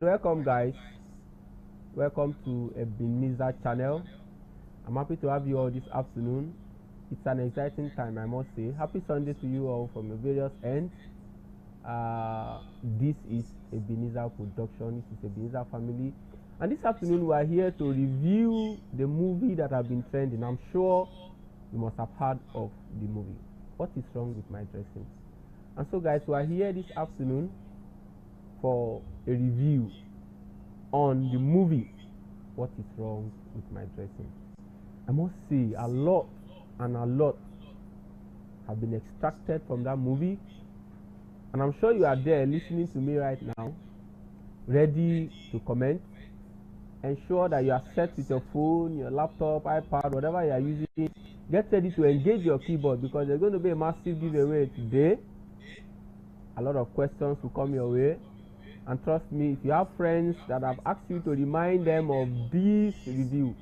Welcome guys, welcome to Ebenezer channel. I'm happy to have you all this afternoon. It's an exciting time, I must say. Happy Sunday to you all from your various ends. This is Ebenezer production, this is Ebenezer family, and this afternoon we are here to review the movie that have been trending. I'm sure you must have heard of the movie, What is Wrong with My Dressing? And so guys, we are here this afternoon for a review on the movie What is Wrong with My Dressing. I must say a lot have been extracted from that movie, and I'm sure you are there listening to me right now, ready to comment. Ensure that you are set with your phone, your laptop, iPad, whatever you are using. Get ready to engage your keyboard because there's going to be a massive giveaway today. A lot of questions will come your way. And trust me, if you have friends that have asked you to remind them of this review,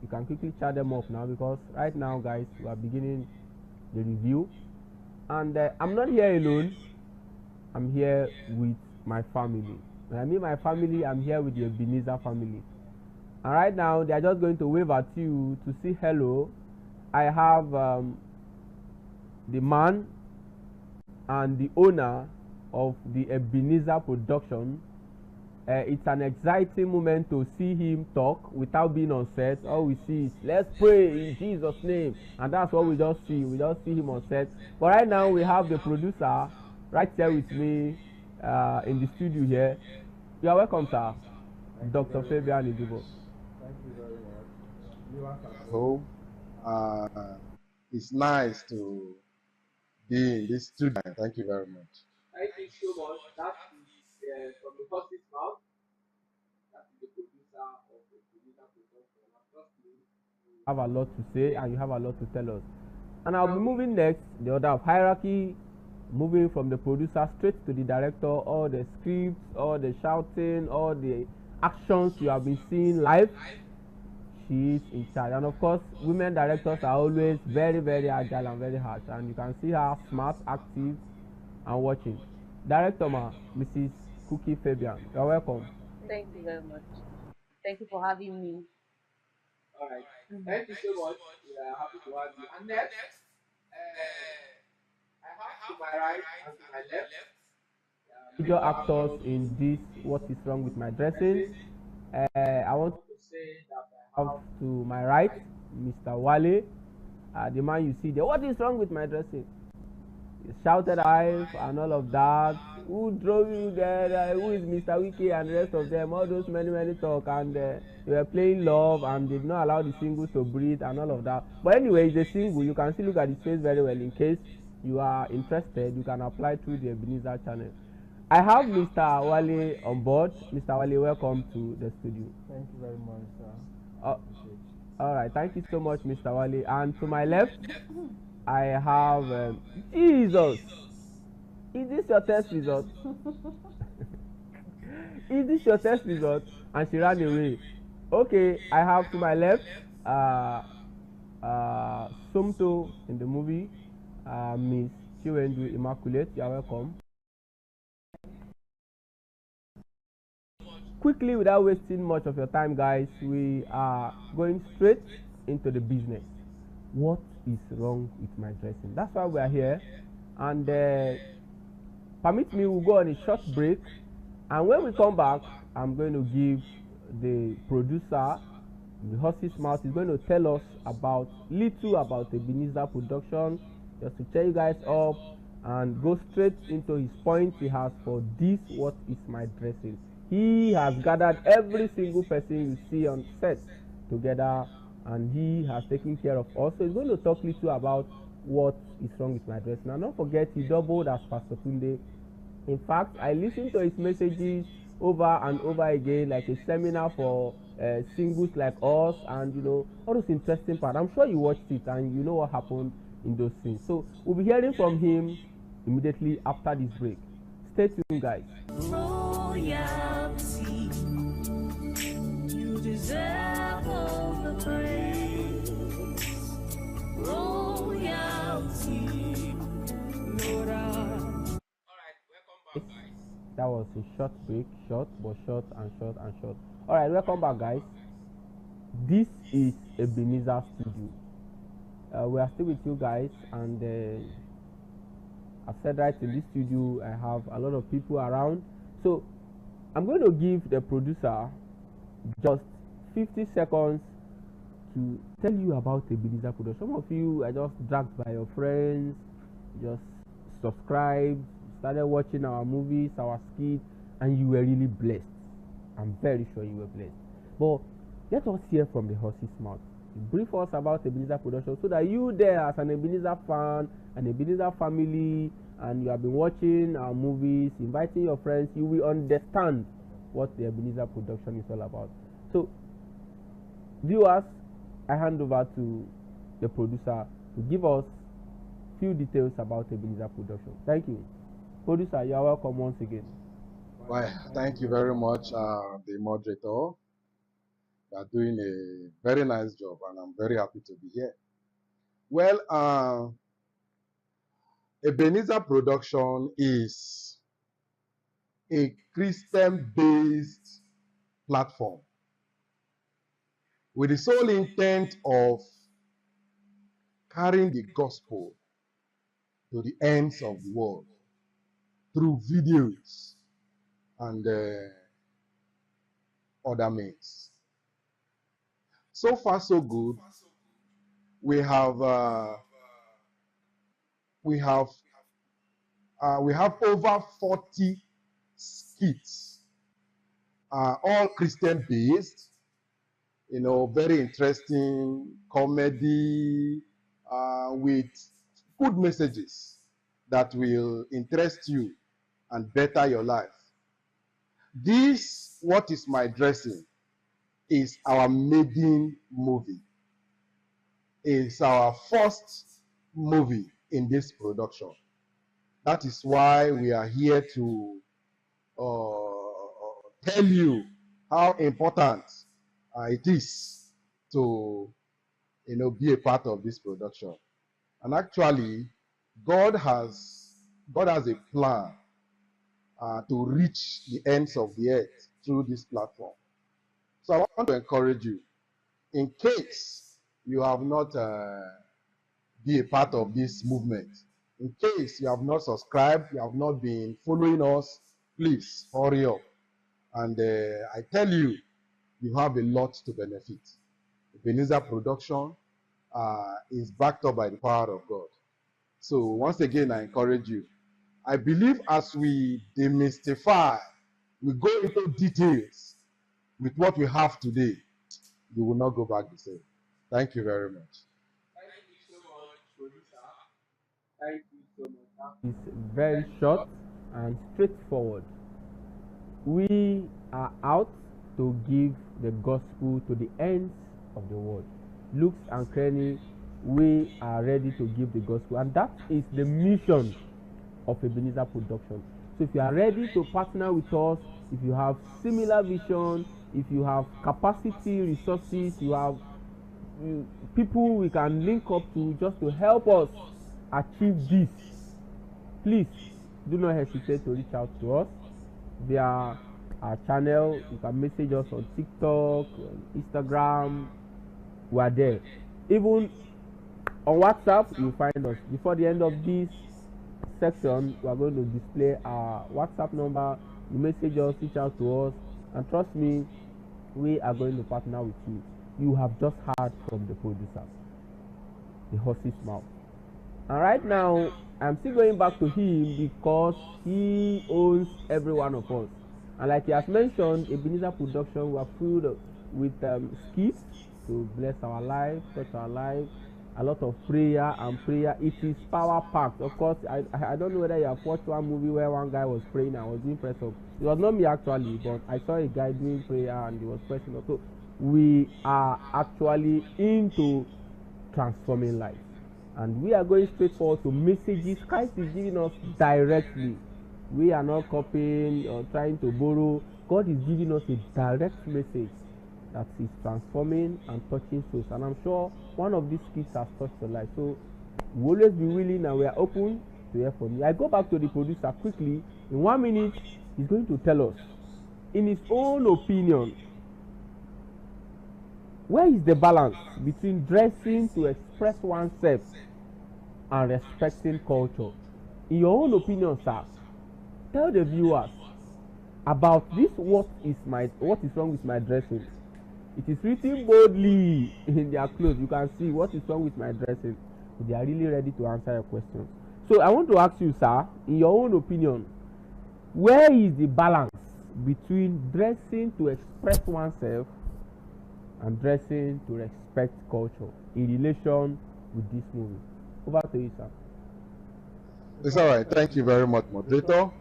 you can quickly chat them up now, because right now guys, we are beginning the review. And I'm not here alone. I'm here with my family. When I mean my family, I'm here with the Ebenezer family. And right now, they are just going to wave at you to say hello. I have the man and the owner of the Ebenezer production. It's an exciting moment to see him talk without being on set. All we see is let's pray in Jesus' name, and that's what we just see. We just see him on set. But right now we have the producer right here with me in the studio here. You are welcome, sir. Dr. Fabian Idibo. Thank you very much. You at home. It's nice to be in this studio. Thank you very much. Thank you so much. That is from the horse's mouth. That is the producer of the Ebenezer production. Trust me, you have a lot to say and you have a lot to tell us. And I'll be moving next, the order of hierarchy, moving from the producer straight to the director. All the scripts, all the shouting, all the actions you have been seeing live, she is in charge. And of course, women directors are always very, very agile and very harsh, and you can see her smart, active, and watching. Director Mrs. Cookie Fabian, you're welcome. Thank you very much. Thank you for having me. All right. Thank you so much. We are happy to have you. And next, I have to my right and to my left major actors in this What is Wrong with My Dressing. I want to say that I have to my right Mr. Wale, the man you see there. What is wrong with my dressing? He shouted eyes and all of that. Who drove you there? Who is Mr. Wiki and the rest of them? All those many talk, and they were playing love and did not allow the singles to breathe and all of that. But anyway, it's a single. You can still look at his face very well. In case you are interested, you can apply through the Ebenezer channel. I have Mr. Wale on board. Mr. Wale, welcome to the studio. Thank you very much, sir. All right, thank you so much, Mr. Wale. And to my left, I have Jesus. Is this your test result? Is this your test result? And she ran away. Okay, I have to my left Sumto in the movie, Miss Chiwendu Immaculate. You are welcome. Quickly, without wasting much of your time, guys, we are going straight into the business. What is wrong with my dressing? That's why we are here. And permit me, we'll go on a short break. And when we come back, I'm going to give the producer, the horse's mouth, is going to tell us little about the Ebenezer production, just to cheer you guys up and go straight into his points he has for this What is My Dressing. He has gathered every single person you see on set together, and he has taken care of us. So he's going to talk little about what is wrong with my dressing. And don't forget, he doubled as Pastor Tunde. In fact, I listened to his messages over and over again, like a seminar for singles like us, and you know, all those interesting parts. I'm sure you watched it and you know what happened in those scenes. So we'll be hearing from him immediately after this break. Stay tuned, guys. Royalty, you deserve all the praise. Royalty, Lord. Alright, welcome back, guys. That was a short break, short but short and short and short. All right, welcome back, guys. This is Ebenezer Studio. We are still with you guys, and I've said right, in this studio I have a lot of people around. So I'm going to give the producer just 50 seconds to tell you about Ebenezer Production. Some of you are just dragged by your friends, just subscribed, started watching our movies, our skits, and you were really blessed. I'm very sure you were blessed. But let us hear from the horse's mouth. Brief us about Ebenezer Production so that you there as an Ebenezer fan, an Ebenezer family, and you have been watching our movies, inviting your friends, you will understand what the Ebenezer Production is all about. So, viewers, I hand over to the producer to give us few details about Ebenezer Production. Thank you. Producer, you are welcome once again. Well, thank you very much, the moderator. You are doing a very nice job, and I'm very happy to be here. Well, Ebenezer Production is a Christian-based platform with the sole intent of carrying the gospel to the ends of the world through videos and other means. So far, so good. We have over 40 skits, all Christian based. You know, very interesting comedy with good messages that will interest you and better your life. This, What Is My Dressing, is our maiden movie. It's our first movie in this production. That is why we are here to tell you how important it is to, be a part of this production. And actually, God has a plan to reach the ends of the earth through this platform. So I want to encourage you, in case you have not be a part of this movement, in case you have not subscribed, you have not been following us, please hurry up. And I tell you, you have a lot to benefit. Ebenezer Production is backed up by the power of God. So once again, I encourage you. I believe as we demystify, we go into details with what we have today, you will not go back the same. Thank you very much. Thank you so much, producer. Thank you so much. It's very short and straightforward. We are out to give the gospel to the ends of the world. Looks and Cranny, we are ready to give the gospel, and that is the mission of Ebenezer Production. So if you are ready to partner with us, if you have similar vision, if you have capacity, resources, you have people we can link up to just to help us achieve this, please do not hesitate to reach out to us via our channel. You can message us on TikTok, Instagram. We are there. Even on WhatsApp, you'll find us. Before the end of this section, we are going to display our WhatsApp number. You message us, reach out to us, and trust me, we are going to partner with you. You have just heard from the producer, the horse's mouth. And right now, I'm still going back to him because he owns every one of us. And like he has mentioned, Ebenezer Production, we are filled with skits to bless our life, touch our life, a lot of prayer and prayer. It is power packed. Of course, I don't know whether you have watched one movie where one guy was praying and was doing press up. It was not me actually, but I saw a guy doing prayer and he was pressing up. So we are actually into transforming lives, and we are going straight forward to messages Christ is giving us directly. We are not copying or trying to borrow. God is giving us a direct message that is transforming and touching souls, and I'm sure one of these skits has touched your life. So we'll always be willing and we are open to hear from you. I go back to the producer quickly. In 1 minute, is going to tell us, in his own opinion, where is the balance between dressing to express oneself and respecting culture? In your own opinion, sir, tell the viewers about this. What is wrong with my dressing? It is written boldly in their clothes. You can see what is wrong with my dressing. They are really ready to answer your questions. So I want to ask you, sir, in your own opinion, where is the balance between dressing to express oneself and dressing to respect culture in relation with this movie? Over to you, sir. It's all right. Thank you very much, moderator.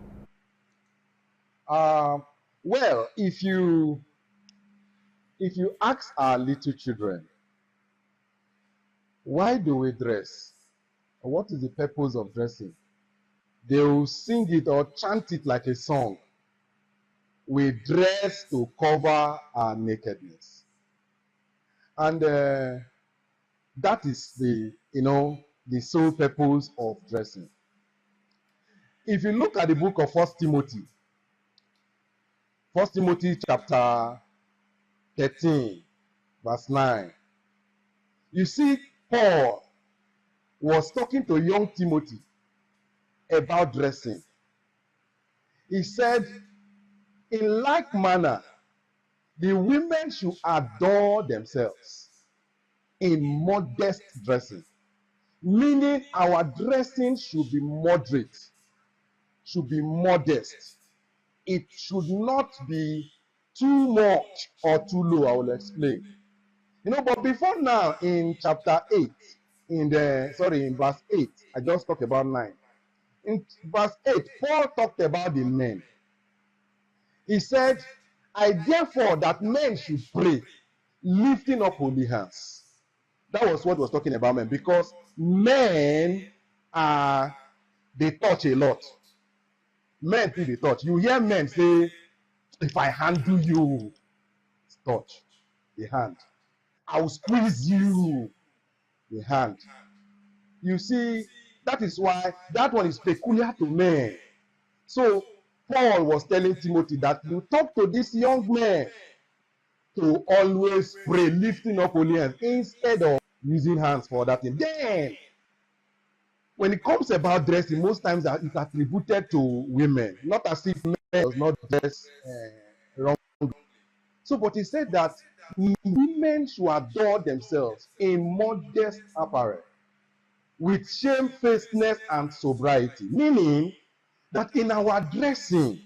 Well, if you ask our little children, why do we dress? What is the purpose of dressing? They will sing it or chant it like a song. We dress to cover our nakedness. And that is the sole purpose of dressing. If you look at the book of 1 Timothy chapter 13, verse 9, you see Paul was talking to young Timothy about dressing. He said, in like manner, the women should adorn themselves in modest dressing, meaning our dressing should be moderate, should be modest. It should not be too much or too low. I will explain. But before now, in chapter 8, in verse 8, I just talked about 9. In verse 8, Paul talked about the men. He said, I therefore that men should pray, lifting up holy hands. That was what was talking about men, because men they touch a lot. Men think they touch. You hear men say, if I handle you, touch the hand. I will squeeze you, the hand. You see, that is why that one is peculiar to men. So Paul was telling Timothy that you talk to this young man to always pray, lifting up holy hands, instead of using hands for that thing. Then, when it comes about dressing, most times it's attributed to women, not as if men does not dress wrongly. So, but he said that women should adorn themselves in modest apparel, with shamefacedness and sobriety, meaning that in our dressing,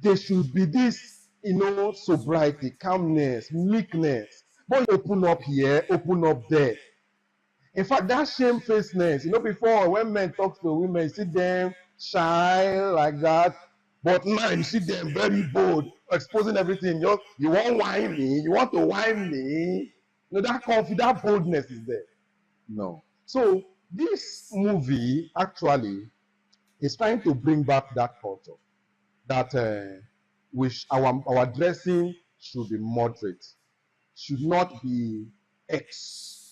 there should be this, sobriety, calmness, meekness. But you open up here, open up there. In fact, that shamefacedness, before when men talk to women, you see them shy like that. But now you see them very bold, exposing everything. You want whine me, you want to whine me. That confidence, that boldness is there. No. So this movie actually is trying to bring back that culture, that our dressing should be moderate, should not be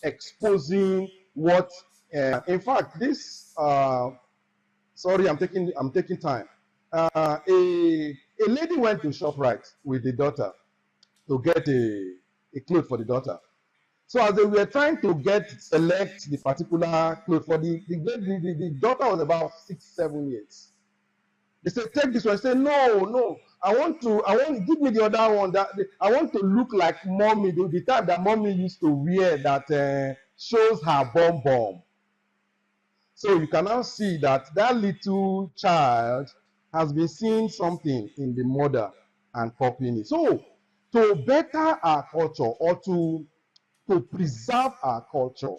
exposing what. In fact, this. Sorry, I'm taking time. A lady went to ShopRite with the daughter to get a cloth for the daughter. So as they were trying to select the particular cloth for the daughter was about 6-7 years. They said, take this one. I said, no, I want give me the other one. I want to look like mommy, the type that mommy used to wear that shows her bum bum. So you can now see that little child has been seeing something in the mother and copying it. So to better our culture, or to preserve our culture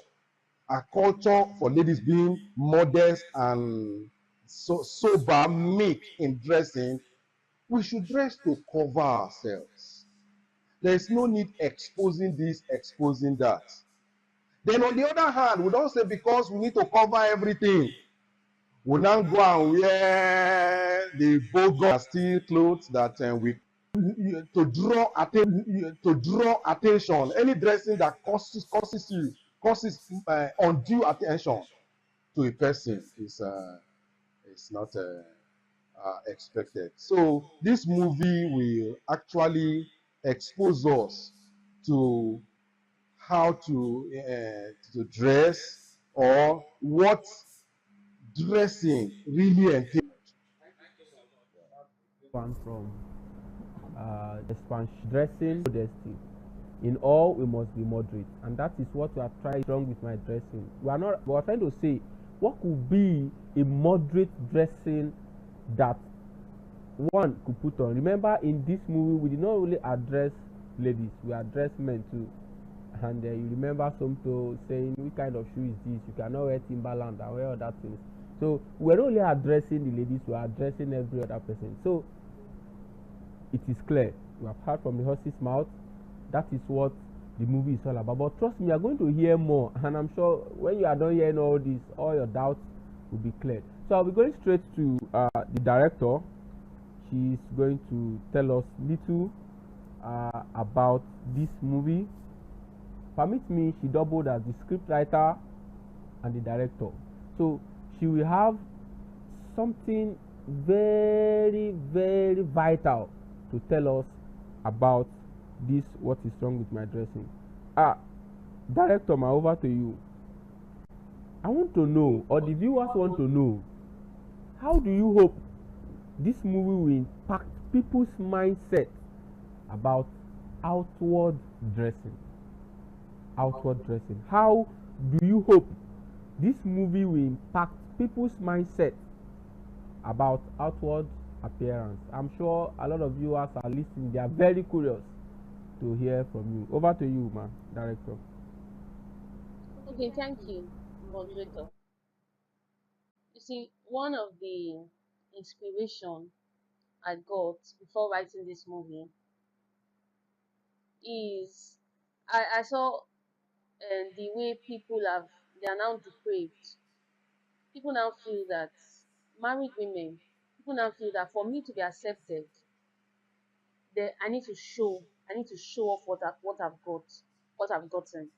for ladies being modest and sober, meek in dressing, we should dress to cover ourselves. There is no need exposing this, exposing that. Then on the other hand, we don't say because we need to cover everything, we now go and wear the bogus steel clothes that we to draw attention. Any dressing that causes undue attention to a person is not expected. So this movie will actually expose us to how to dress, or what dressing really entails. One from expansion dressing modesty. In all, we must be moderate, and that is what we are trying wrong with my dressing. We are trying to say what could be a moderate dressing that one could put on. Remember, in this movie, we did not only address ladies, we addressed men too. And you remember Somto saying, "Which kind of shoe is this? You cannot wear Timberland and wear other things." So we're not only addressing the ladies, we're addressing every other person. So it is clear. We have heard from the horse's mouth. That is what the movie is all about. But trust me, you are going to hear more. And I'm sure when you are done hearing all this, all your doubts will be cleared. So I'll be going straight to the director. She's going to tell us little about this movie. Permit me, she doubled as the script writer and the director. So she will have something very, very vital to tell us about this, what is wrong with my dressing. Director, over to you. I want to know, or the viewers want to know, how do you hope this movie will impact people's mindset about outward dressing? Outward dressing. How do you hope this movie will impact people's mindset about outward appearance? I'm sure a lot of viewers are listening. They are very curious to hear from you. Over to you, director. Okay, thank you, moderator. You see, one of the inspiration I got before writing this movie is I saw the way they are now depraved. People now feel that married women, people now feel that for me to be accepted, I need to show off what I've got, what I've gotten.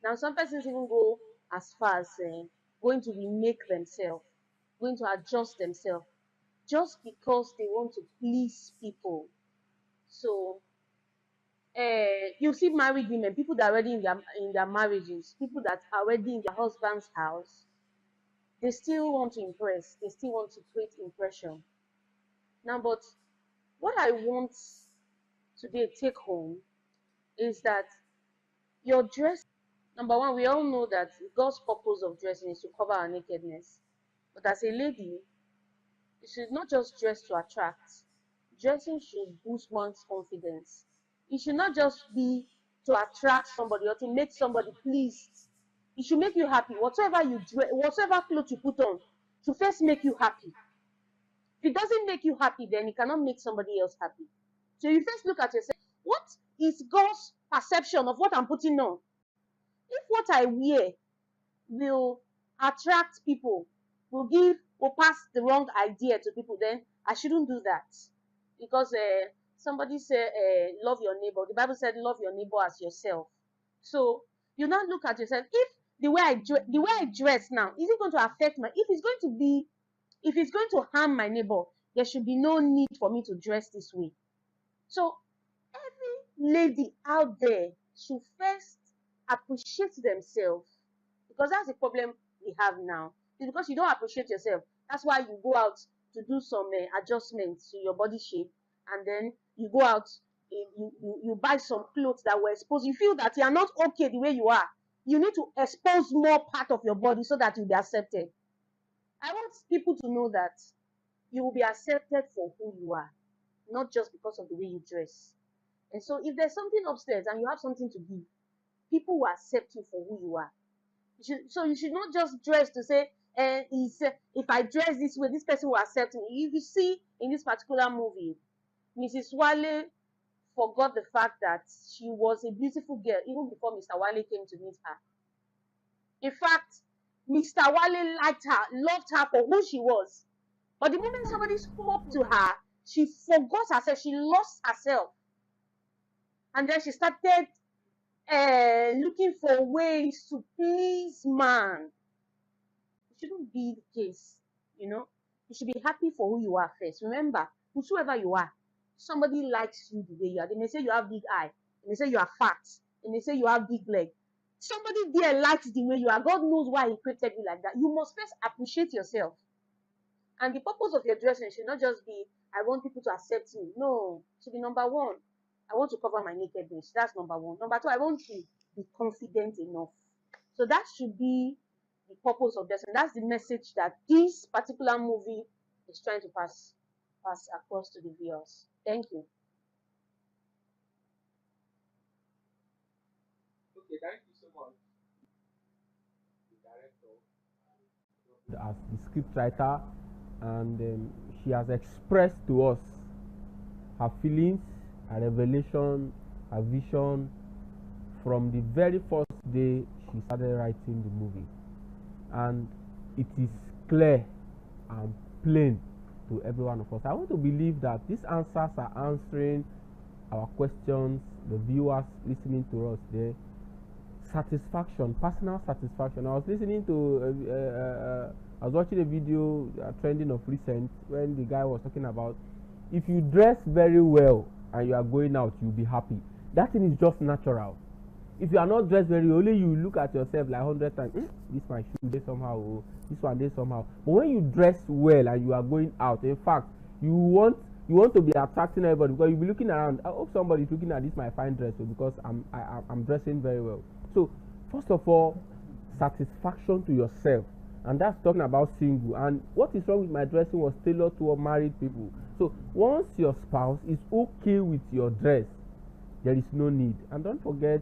Now, some persons even go as far as going to remake themselves, going to adjust themselves, just because they want to please people. So, you see married women, people that are already in their marriages, people that are already in their husband's house, they still want to impress, they still want to create impression. Now, but what I want today take home is that your dress, number one, we all know that God's purpose of dressing is to cover our nakedness. But as a lady, you should not just dress to attract. Dressing should boost one's confidence. It should not just be to attract somebody or to make somebody pleased. It should make you happy. Whatever you dress, whatever clothes you put on, to first make you happy. If it doesn't make you happy, then it cannot make somebody else happy. So you first look at yourself. What is God's perception of what I'm putting on? If what I wear will attract people, will pass the wrong idea to people, then I shouldn't do that. Because somebody said, love your neighbor. The Bible said, love your neighbor as yourself. So you now look at yourself. If the way I dress now, is it going to affect if it's going to harm my neighbor, there should be no need for me to dress this way. So every lady out there should first appreciate themselves, because that's the problem we have now. It's because you don't appreciate yourself. That's why you go out to do some adjustments to your body shape, and then you go out, you buy some clothes that will expose. You feel that you are not okay the way you are. You need to expose more part of your body so that you'll be accepted. I want people to know that you will be accepted for who you are, not just because of the way you dress. And so, if there's something upstairs and you have something to give, people will accept you for who you are. So you should not just dress to say, if I dress this way, this person will accept me. If you see in this particular movie, Mrs. Wale forgot the fact that she was a beautiful girl even before Mr. Wale came to meet her. In fact, Mr. Wale liked her, loved her for who she was. But the moment somebody spoke to her, she forgot herself, she lost herself. And then she started looking for ways to please man. It shouldn't be the case, you know. You should be happy for who you are first. Remember, whosoever you are, somebody likes you the way you are. They may say you have big eye. They may say you are fat. They may say you have big leg. Somebody there likes the way you are. God knows why He created you like that. You must first appreciate yourself. And the purpose of your dressing should not just be, I want people to accept me. No, it should be number one, I want to cover my nakedness. That's number one. Number two, I want to be confident enough. So that should be the purpose of dressing. That's the message that this particular movie is trying to pass across to the viewers. Thank you. Okay, thank you so much. The director, as the script writer, and she has expressed to us her feelings, her revelation, her vision from the very first day she started writing the movie. And it is clear and plain to every one of us. I want to believe that these answers are answering our questions, the viewers listening to us there. Satisfaction, personal satisfaction. I was listening to, I was watching a video trending of recent when the guy was talking about, if you dress very well and you are going out, you'll be happy. That thing is just natural. If you are not dressed very well, only you look at yourself like 100 times, this my shoe, they somehow, oh, this one, they somehow. But when you dress well and you are going out, in fact, you want to be attracting everybody, because you'll be looking around. I hope somebody is looking at this my fine dress, because I'm dressing very well. So first of all, satisfaction to yourself, and that's talking about single. And what is wrong with my dressing was tailored to married people. So once your spouse is okay with your dress, there is no need. And don't forget,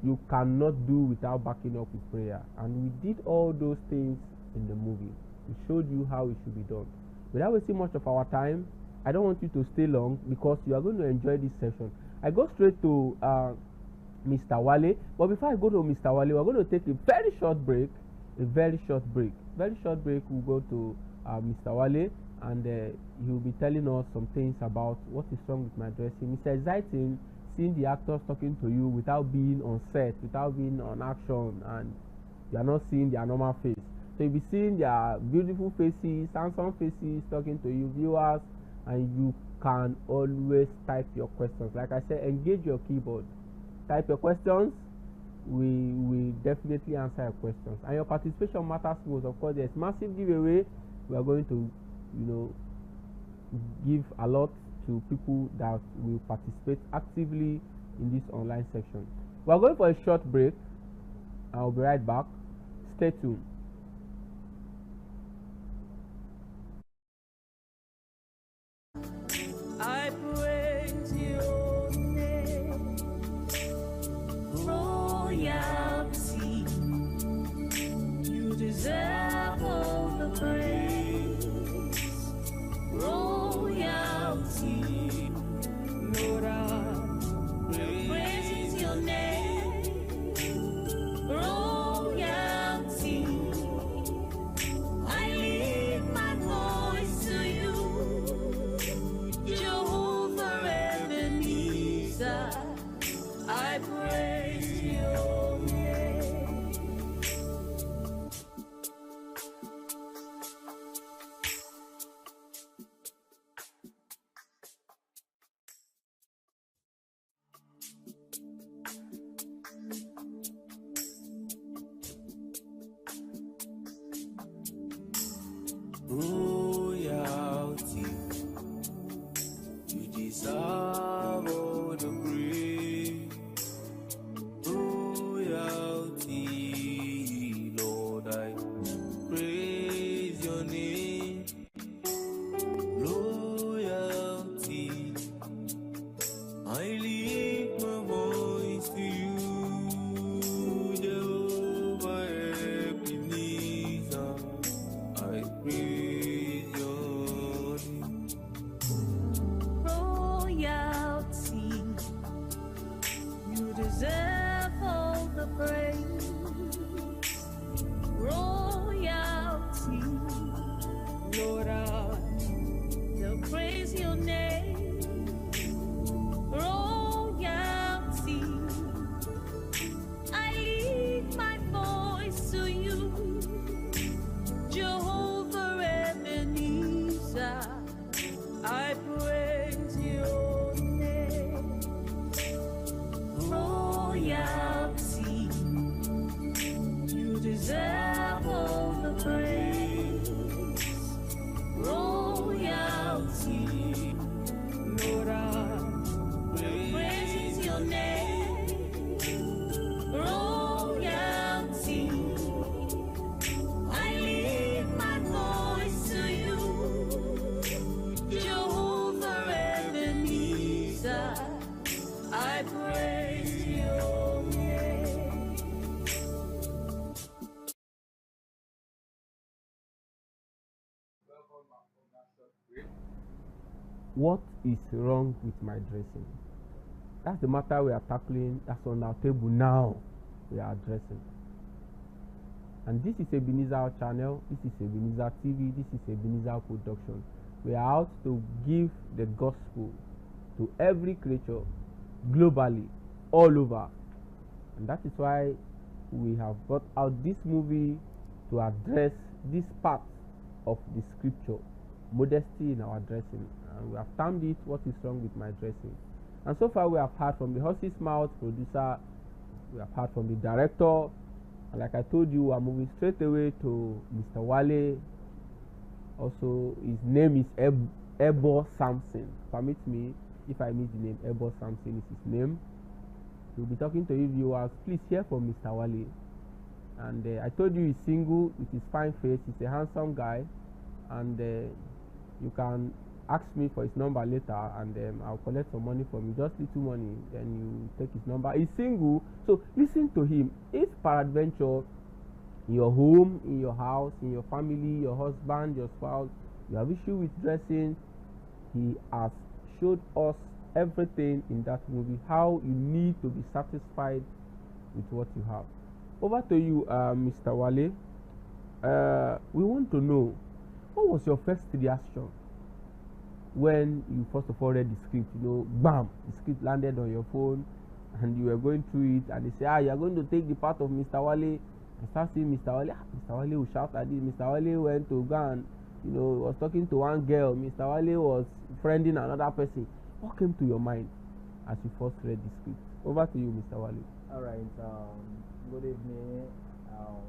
you cannot do without backing up with prayer. And we did all those things in the movie. We showed you how it should be done. Without wasting much of our time, I don't want you to stay long, because you are going to enjoy this session. I go straight to Mr. Wale. But before I go to Mr. Wale, we're going to take a very short break. Very short break. We'll go to Mr. Wale, and he'll be telling us some things about what is wrong with my dressing. It's exciting seeing the actors talking to you without being on set, without being on action, and you are not seeing their normal face. So you'll be seeing their beautiful faces, handsome faces talking to you, viewers, and you can always type your questions. Like I said, engage your keyboard. Type your questions. We will definitely answer your questions, and your participation matters most. Of course, there's massive giveaway. We are going to, give a lot to people that will participate actively in this online section. We are going for a short break. I'll be right back. Stay tuned. I praise your name, royalty. You deserve all the praise, royalty. Lord, I praise your name, royalty. I lift my voice to you, Jehovah Ebenezer. I praise your name. Royalty, you deserve all the praise. Royalty, Lord, I praise your name. Royalty, I lift my voice to you, Jehovah Ebenezer. I praise What is wrong with my dressing? That's the matter we are tackling. That's on our table now. We are addressing. And this is Ebenezer channel. This is Ebenezer TV. This is Ebenezer production. We are out to give the gospel to every creature globally, all over. And that is why we have brought out this movie to address this part of the scripture, modesty in our dressing. And we have termed it, "What is wrong with my dressing?" And so far we have heard from the horse's mouth producer, we have heard from the director, and like I told you, we are moving straight away to Mr. Wale. Also, his name is Ebo Samson. Permit me, if I miss the name, Ebo Samson is his name. We'll be talking to you viewers. Please hear from Mr. Wale. And I told you he's single with his fine face. He's a handsome guy, and you can ask me for his number later, and I'll collect some money from you, just little money, then you take his number. He's single, so listen to him. If peradventure in your home, in your house, in your family, your husband, your spouse, you have issue with dressing, he has showed us everything in that movie, how you need to be satisfied with what you have. Over to you, Mr. Wale. We want to know, what was your first reaction when you first of all read the script? Bam, the script landed on your phone and you were going through it, and they say, you're going to take the part of Mr. Wale. I start seeing Mr. Wale. Mr. Wale will shout at this. Mr. Wale went to go and was talking to one girl. Mr. Wale was friending another person. What came to your mind as you first read the script? Over to you, Mr. Wale. All right. Good evening,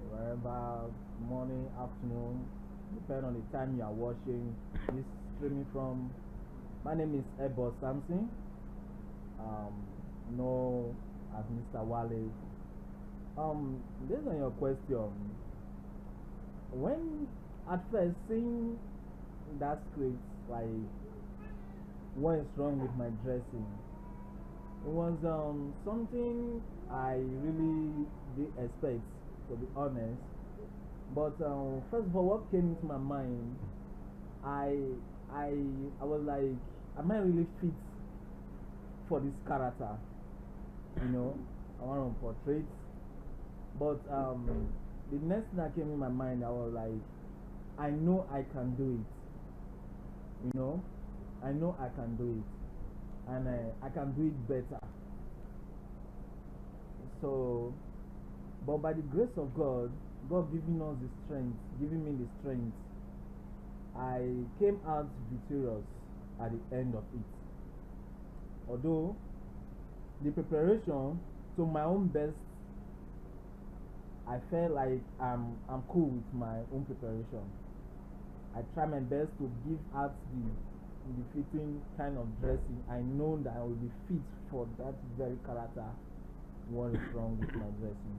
wherever, morning, afternoon, depending on the time you are watching this streaming from. My name is Ebo Samson, known as Mr. Wale. Based on your question, when at first seeing that script, like, what is wrong with my dressing, it was something I really didn't expect, to be honest. But first of all, what came into my mind, I was like, am I really fit for this character? I want to portray. But the next thing that came in my mind, I was like, I know I can do it. I know I can do it, and I can do it better. So, but by the grace of God, God giving us the strength, giving me the strength, I came out victorious at the end of it. Although the preparation, to my own best, I felt like I'm cool with my own preparation. I try my best to give out the fitting kind of dressing. I know that I will be fit for that very character. What is wrong with my dressing?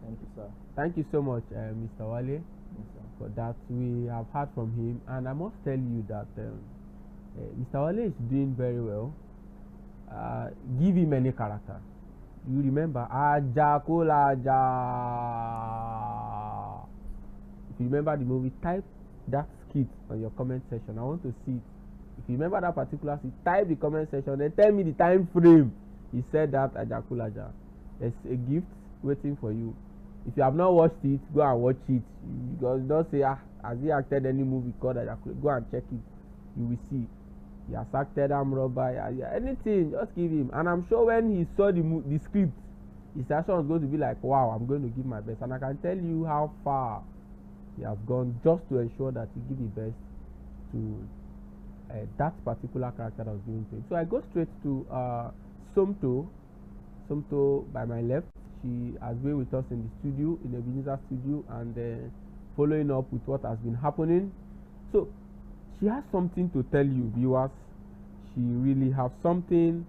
Thank you, sir. Thank you so much, Mr. Wale, Yes, sir. for that. We have heard from him, and I must tell you that Mr. Wale is doing very well. Give him any character. You remember Ajakulaja. If you remember the movie, type that skit on your comment section. I want to see it. If you remember that particular skit, type the comment section and tell me the time frame he said that Ajakulaja. There's a gift waiting for you. If you have not watched it, go and watch it. Because don't say, has he acted any movie called Ajakulaja? Go and check it. You will see. He has acted Amroba, anything, just give him. And I'm sure when he saw the script, his reaction was going to be like, wow, I'm going to give my best. And I can tell you how far he has gone just to ensure that he give the best to that particular character that was given to him. So I go straight to Somto by my left. She has been with us in the studio, in the Ebenezer studio, and following up with what has been happening. So she has something to tell you, viewers. She really has something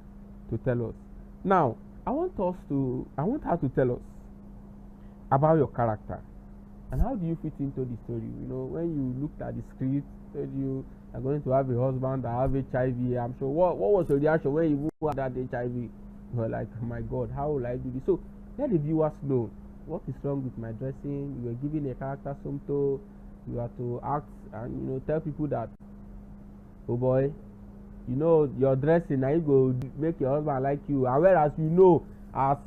to tell us. Now, I want her to tell us about your character and how do you fit into the story. When you looked at the script, said you are going to have a husband that have HIV. I'm sure. What was your reaction when you had that HIV? You were like, oh my God, how will I do this? So let the viewers know what is wrong with my dressing. You were given a character, Somto. You have to act and tell people that oh boy, you know your dressing now you go make your husband like you, and whereas you know as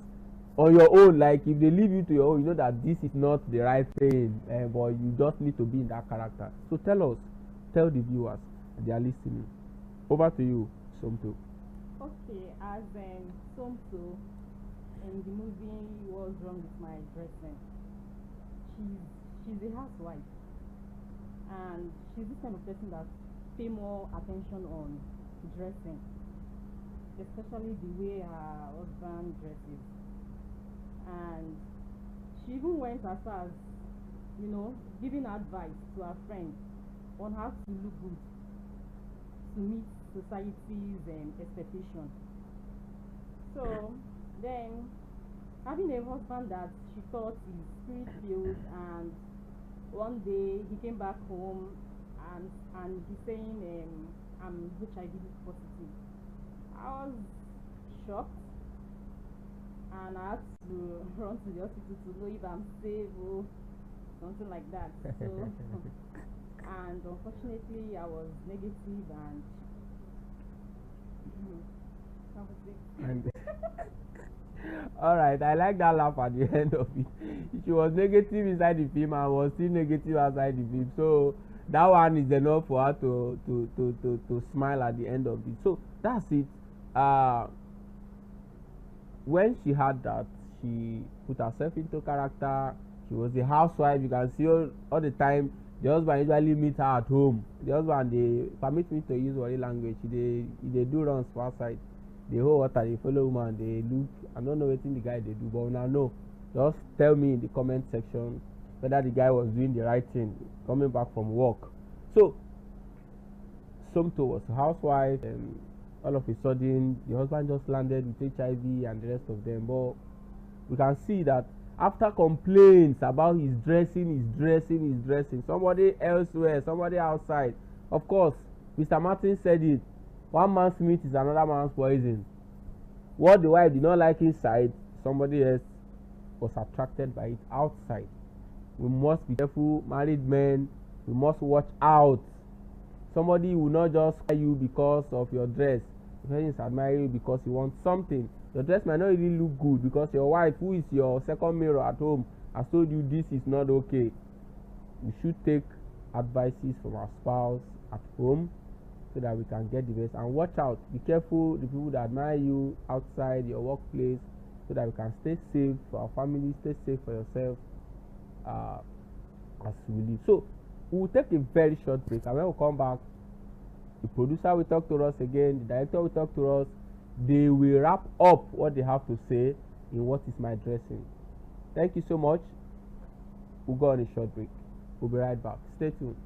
on your own, like if they leave you to your own, you know that this is not the right thing, but you just need to be in that character. So tell the viewers, they are listening. Over to you, Somto. Okay, as Somto in the movie What's Wrong with My Dressing, she's a housewife, and she's this kind of person that pay more attention on dressing, especially the way her husband dresses. And she even went as far as, giving advice to her friend on how to look good to meet society's expectation. So then, having a husband that she thought is spirit filled, and one day he came back home and he's saying, I'm HIV positive. I was shocked, and I had to run to the hospital to know if I'm safe or something like that. So, and unfortunately, I was negative, and that was it. And all right, I like that laugh at the end of it. She was negative inside the film and was still negative outside the film. So that one is enough for her to smile at the end of it. So that's it. When she had that, she put herself into character. She was a housewife. You can see all the time. The husband usually meet her at home. The husband, they permit me to use body language. They do runs for outside. The whole water, they follow woman, they look. I don't know what the guy they do, but now know. Just tell me in the comment section whether the guy was doing the right thing coming back from work. So Somto was a housewife, and all of a sudden the husband just landed with HIV and the rest of them. But we can see that after complaints about his dressing, somebody elsewhere, somebody outside, of course, Mr. Martin said it. One man's meat is another man's poison. What the wife did not like inside, somebody else was attracted by it outside. We must be careful, married men. We must watch out. Somebody will not just admire you because of your dress. The person is admiring you because he wants something. Your dress might not really look good because your wife, who is your second mirror at home, has told you this is not okay. We should take advices from our spouse at home so that we can get the best. And watch out. Be careful the people that admire you outside your workplace, so that we can stay safe for our family, stay safe for yourself as we live. So we will take a very short break, and when we come back, the producer will talk to us again, the director will talk to us. They will wrap up what they have to say in What Is My Dressing. Thank you so much. We'll go on a short break. We'll be right back. Stay tuned.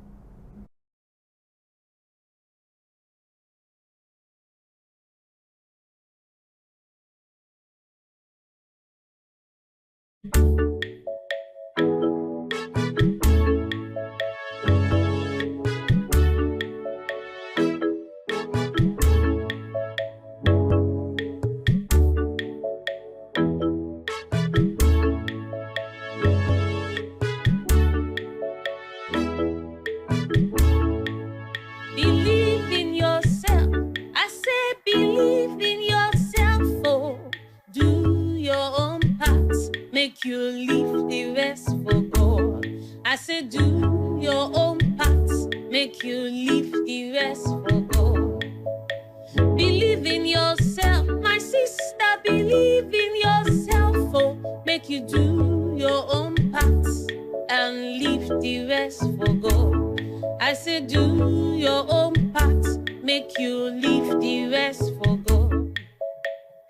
Believe in yourself. I say believe in yourself. Oh, do your own part. Make you leave the rest for God. I say do your own part. Make you leave the rest for God. Believe in yourself, my sister. Believe in yourself. Oh, make you do your own part and leave the rest for God. I say do your own part, make you leave the rest for God.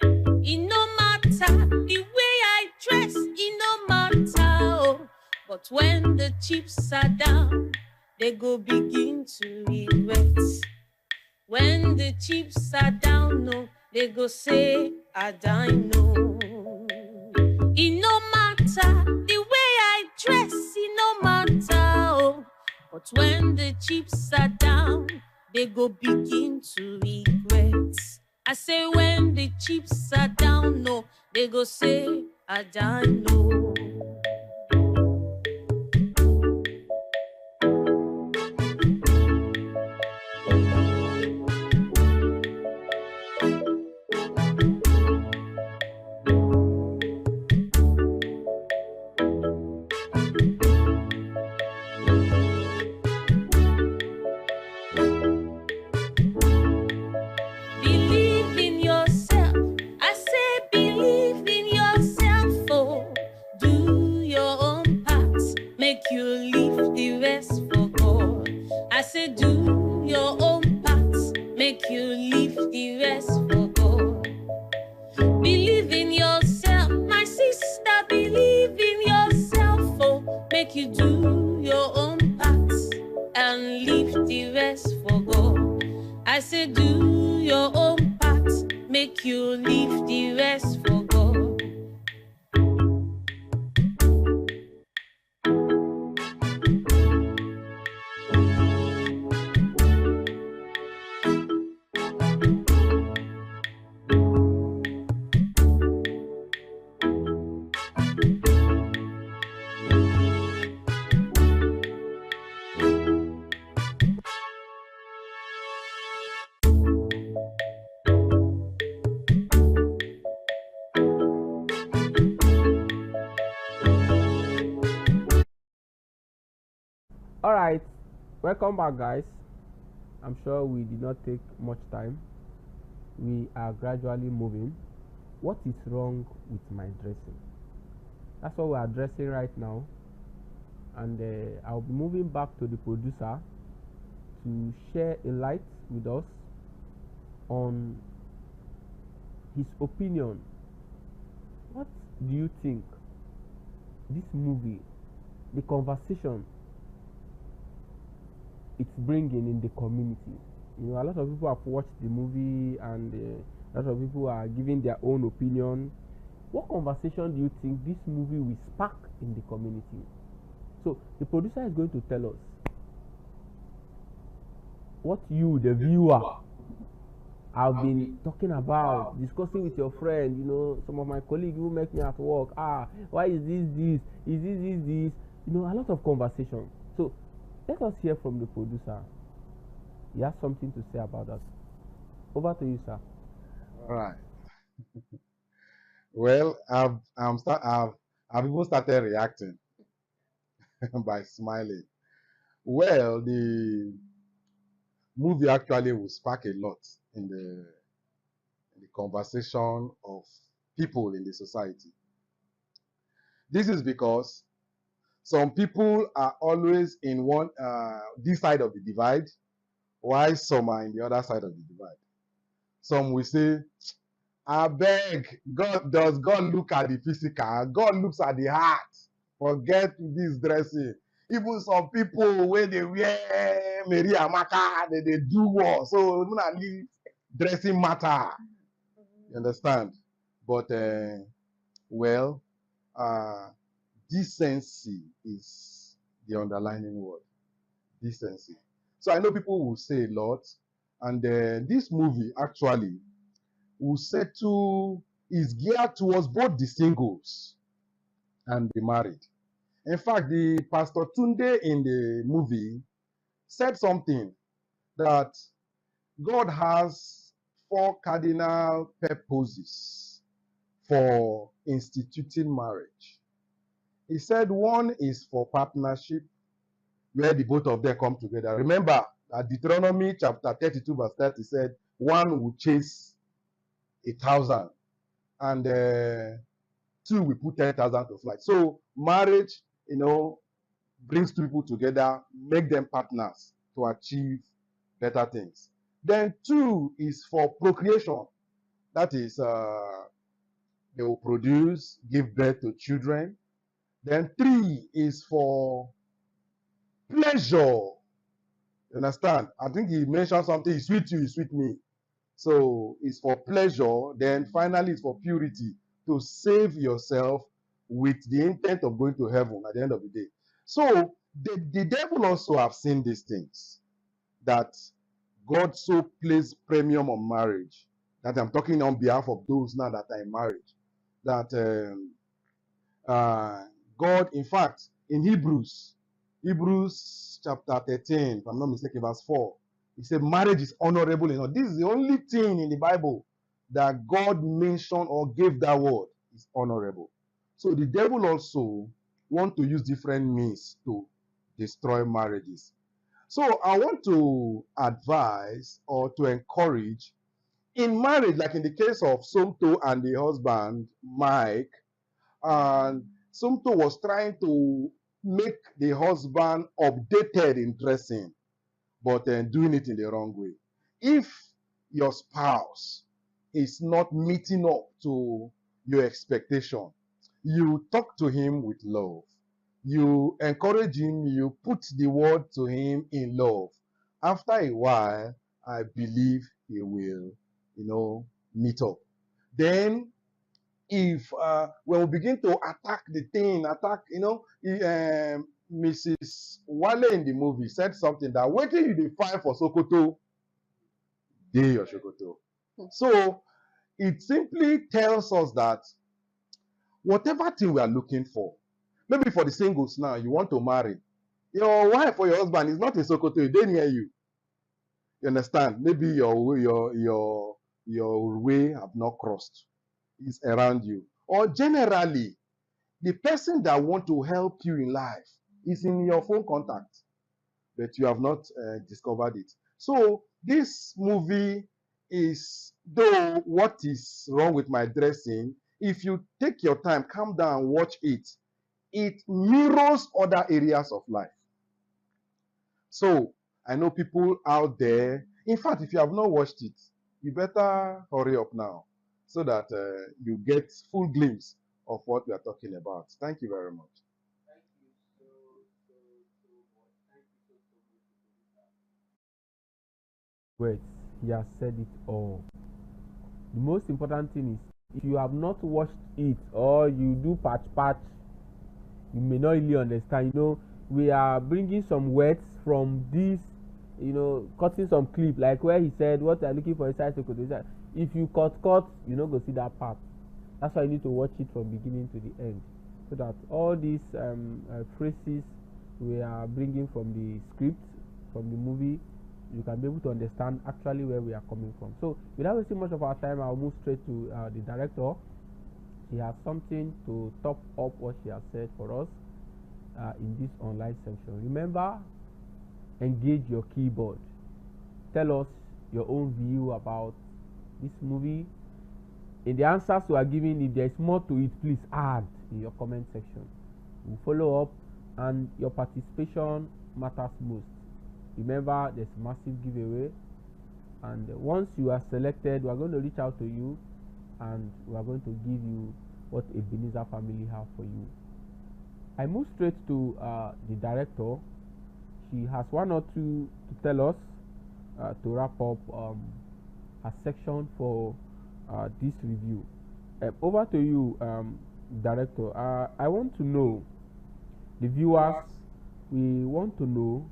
It no matter the way I dress, it no matter, oh. But when the chips are down, they go begin to regret. When the chips are down, no, they go say, I don't know. It no matter the way I dress, it no matter, oh. But when the chips are down, they go begin to regret. I say when the chips are down, no, they go say, I don't know. make you leave the rest for God. I said, do your own part, make you leave the rest for God. Believe in yourself, my sister, believe in yourself, oh, make you do your own part and leave the rest for God. I said, do your own part, make you leave the rest for God. All right, welcome back, guys. I'm sure we did not take much time. We are gradually moving. What is wrong with my dressing? That's what we're addressing right now. And I'll be moving back to the producer to share a light with us on his opinion. What do you think this movie, the conversation it's bringing in the community? You know, a lot of people have watched the movie, and a lot of people are giving their own opinion. What conversation do you think this movie will spark in the community? So the producer is going to tell us what you, the viewer, have been talking about, discussing with your friend. You know, some of my colleagues will make me at work. Why is this? Is this? You know, a lot of conversation. So let us hear from the producer. He has something to say about that. Over to you, sir. All right. Well, I've even started reacting by smiling. Well, the movie actually will spark a lot in the conversation of people in the society. This is because some people are always in this side of the divide, while some are in the other side of the divide. Some will say, I beg, does God look at the physical? God looks at the heart. Forget this dressing. Even some people, when they wear Mary Amaka, they do war. So, dressing matter. You understand? But, well, decency is the underlining word. Decency. So I know people will say a lot, and this movie actually will settle, is geared towards both the singles and the married. In fact, the Pastor Tunde in the movie said something that God has 4 cardinal purposes for instituting marriage. He said one is for partnership, where the both of them come together. Remember that Deuteronomy chapter 32 verse 30 said one will chase 1,000 and 2 will put 10,000 to flight. So marriage, you know, brings 2 people together, make them partners to achieve better things. Then 2 is for procreation. That is, they will produce, give birth to children. Then 3 is for pleasure. You understand? I think he mentioned something, it's sweet you, it's sweet me. So it's for pleasure. Then finally it's for purity, to save yourself with the intent of going to heaven at the end of the day. So the devil also have seen these things, that God so placed premium on marriage, that I'm talking on behalf of those now that are in marriage, that God, in fact, in Hebrews chapter 13, if I'm not mistaken, verse 4, he said marriage is honorable. You know, this is the only thing in the Bible that God mentioned or gave that word is honorable. So the devil also want to use different means to destroy marriages. So I want to advise or to encourage in marriage, like in the case of Somto and the husband, Mike, and Somto was trying to make the husband updated in dressing, but doing it in the wrong way. If your spouse is not meeting up to your expectation, you talk to him with love. You encourage him, you put the word to him in love. After a while, I believe he will, meet up. Then if when we begin to attack the thing, Mrs. Wale in the movie said something that waiting you dey find for Sokoto, dey your Sokoto. So it simply tells us that whatever thing we are looking for, maybe for the singles now, you want to marry, your wife or your husband is not in Sokoto, e dey near you. You understand? Maybe your way have not crossed, is around you. Or generally, the person that want to help you in life is in your phone contact, but you have not discovered it. So this movie is, though what is wrong with my dressing, if you take your time, calm down, watch it, it mirrors other areas of life. So I know people out there, in fact, if you have not watched it, you better hurry up now so that you get full glimpse of what we are talking about. Thank you very much. Words, he has said it all. The most important thing is, if you have not watched it or you do patch, you may not really understand. We are bringing some words from this, cutting some clip, like where he said, what they're looking for inside Sokoto. If you cut, you know, go see that part. That's why you need to watch it from beginning to the end, so that all these phrases we are bringing from the script, from the movie, you can be able to understand actually where we are coming from. So without wasting much of our time, I'll move straight to the director. She has something to top up what she has said for us in this online section. Remember, engage your keyboard. Tell us your own view about this movie. In the answers we are giving, if there is more to it, please add in your comment section. We'll follow up, and your participation matters most. Remember, there's massive giveaway, and once you are selected, we are going to reach out to you, and we are going to give you what Ebenezer family have for you. I move straight to the director. She has one or two to tell us to wrap up her section for this review. Over to you, director. I want to know, the viewers, we want to know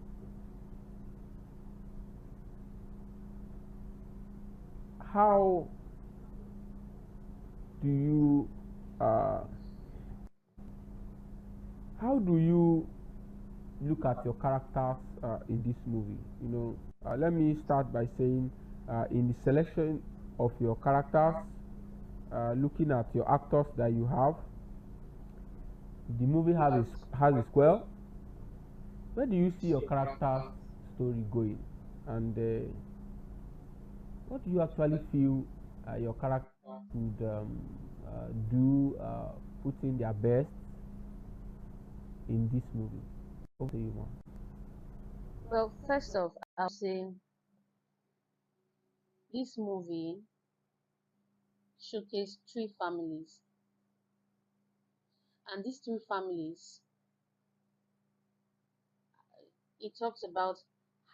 how do you look at your characters in this movie? Let me start by saying, in the selection of your characters, looking at your actors that you have, the movie has a square. Where do you see your character story going, and what do you actually feel your character could do, put in their best in this movie? Over to you, ma'am. Well, first off, I'll say this movie showcased three families, and these three families, it talks about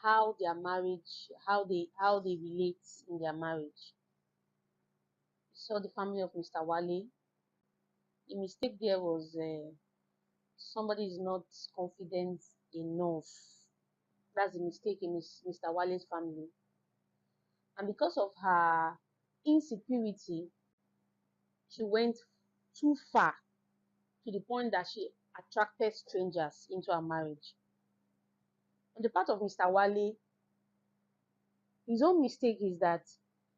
how their marriage, how they relate in their marriage. You saw the family of Mr. Wale. The mistake there was somebody is not confident enough. That's the mistake in Mr. Wale's family. And because of her insecurity, she went too far, to the point that she attracted strangers into her marriage. On the part of Mr. Wale, his own mistake is that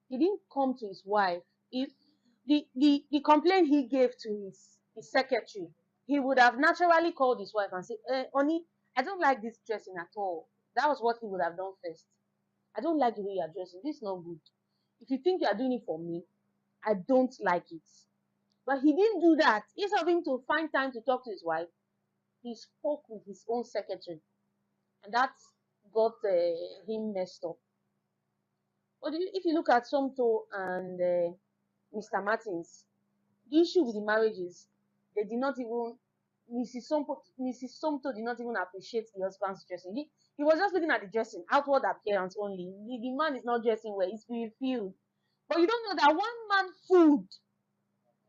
he didn't come to his wife. If the complaint he gave to his secretary, he would have naturally called his wife and said, honey, I don't like this dressing at all. That was what he would have done first. I don't like the way you are dressing. This is not good. If you think you are doing it for me, I don't like it. But he didn't do that. Instead of him to find time to talk to his wife, he spoke with his own secretary, and that got him messed up. But if you look at Somto and Mr. Martins, the issue with the marriages, they did not even, Mrs. Somto did not even appreciate the husband's dressing. He was just looking at the dressing, outward appearance only. The man is not dressing well, he's filled. But you don't know that one man's food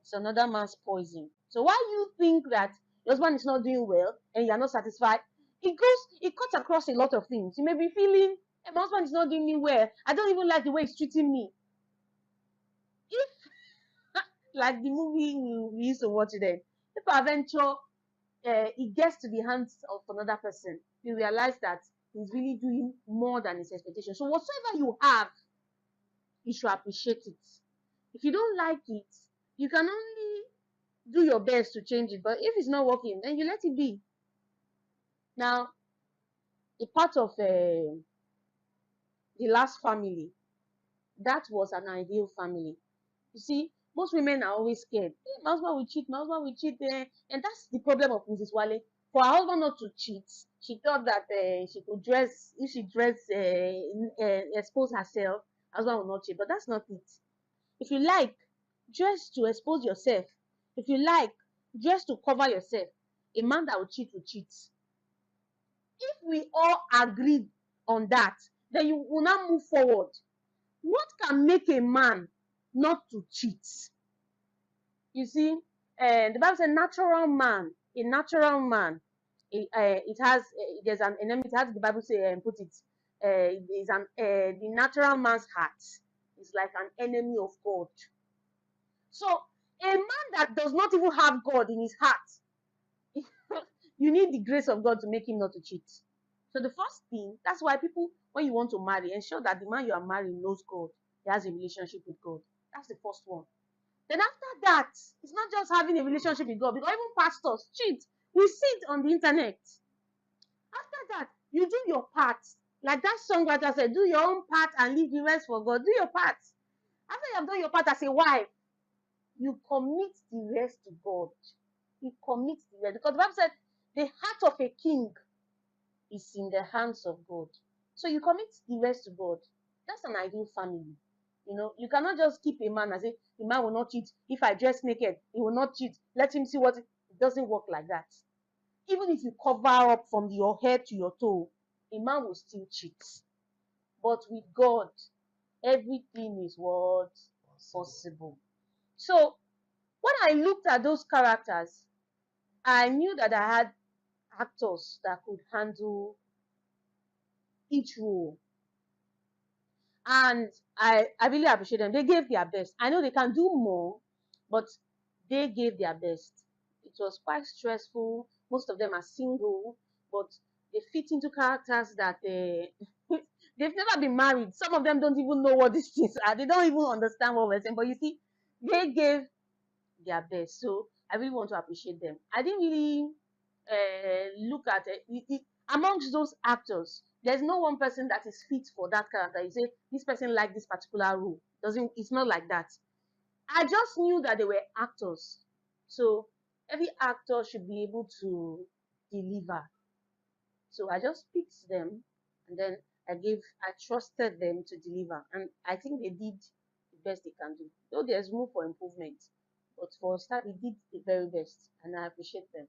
is another man's poison. So why you think that your husband is not doing well and you are not satisfied? It cuts across a lot of things. You may be feeling, hey, my husband is not doing me well. I don't even like the way he's treating me. If, like the movie we used to watch then, if adventure it gets to the hands of another person, you realize that he's really doing more than his expectation. So whatsoever you have, you should appreciate it. If you don't like it, you can only do your best to change it. But if it's not working, then you let it be. Now, a part of the last family, that was an ideal family. You see, most women are always scared. Hey, my husband will cheat, my husband will cheat. And that's the problem of Mrs. Wale. For her husband not to cheat, she thought that she could dress, if she expose herself, her husband will not cheat. But that's not it. If you like, dress to expose yourself. If you like, dress to cover yourself. A man that will cheat will cheat. If we all agreed on that, then you will now move forward. What can make a man not to cheat? You see, the Bible says natural man, a natural man, it has, there's an enemy, it has, the Bible say, put it, is the natural man's heart is like an enemy of God. So a man that does not even have God in his heart, you need the grace of God to make him not to cheat. So the first thing, that's why people, when you want to marry, ensure that the man you are marrying knows God. He has a relationship with God. That's the first one. Then after that, it's not just having a relationship with God, because even pastors cheat. We see it on the internet. After that, you do your part. Like that songwriter said, do your own part and leave the rest for God. Do your part. After you have done your part as a wife, you commit the rest to God. You commit the rest. Because the Bible said, the heart of a king is in the hands of God. So you commit the rest to God. That's an ideal family. You know, you cannot just keep a man and say, the man will not cheat. If I dress naked, he will not cheat. Let him see what it doesn't work like that. Even if you cover up from your head to your toe, a man will still cheat. But with God, everything is what possible. So when I looked at those characters, I knew that I had actors that could handle each role. And I really appreciate them. They gave their best. I know they can do more, but they gave their best. It was quite stressful. Most of them are single, but they fit into characters that they've never been married. Some of them don't even know what these things are. They don't even understand what we're saying. But you see, they gave their best. So I really want to appreciate them. I didn't really look at it. Amongst those actors, there's no one person that is fit for that character. You say this person like this particular role. It's not like that. I just knew that they were actors. So every actor should be able to deliver. So I just picked them, and then I trusted them to deliver. And I think they did the best they can do. Though there's room for improvement. But for a start, they did the very best. And I appreciate them.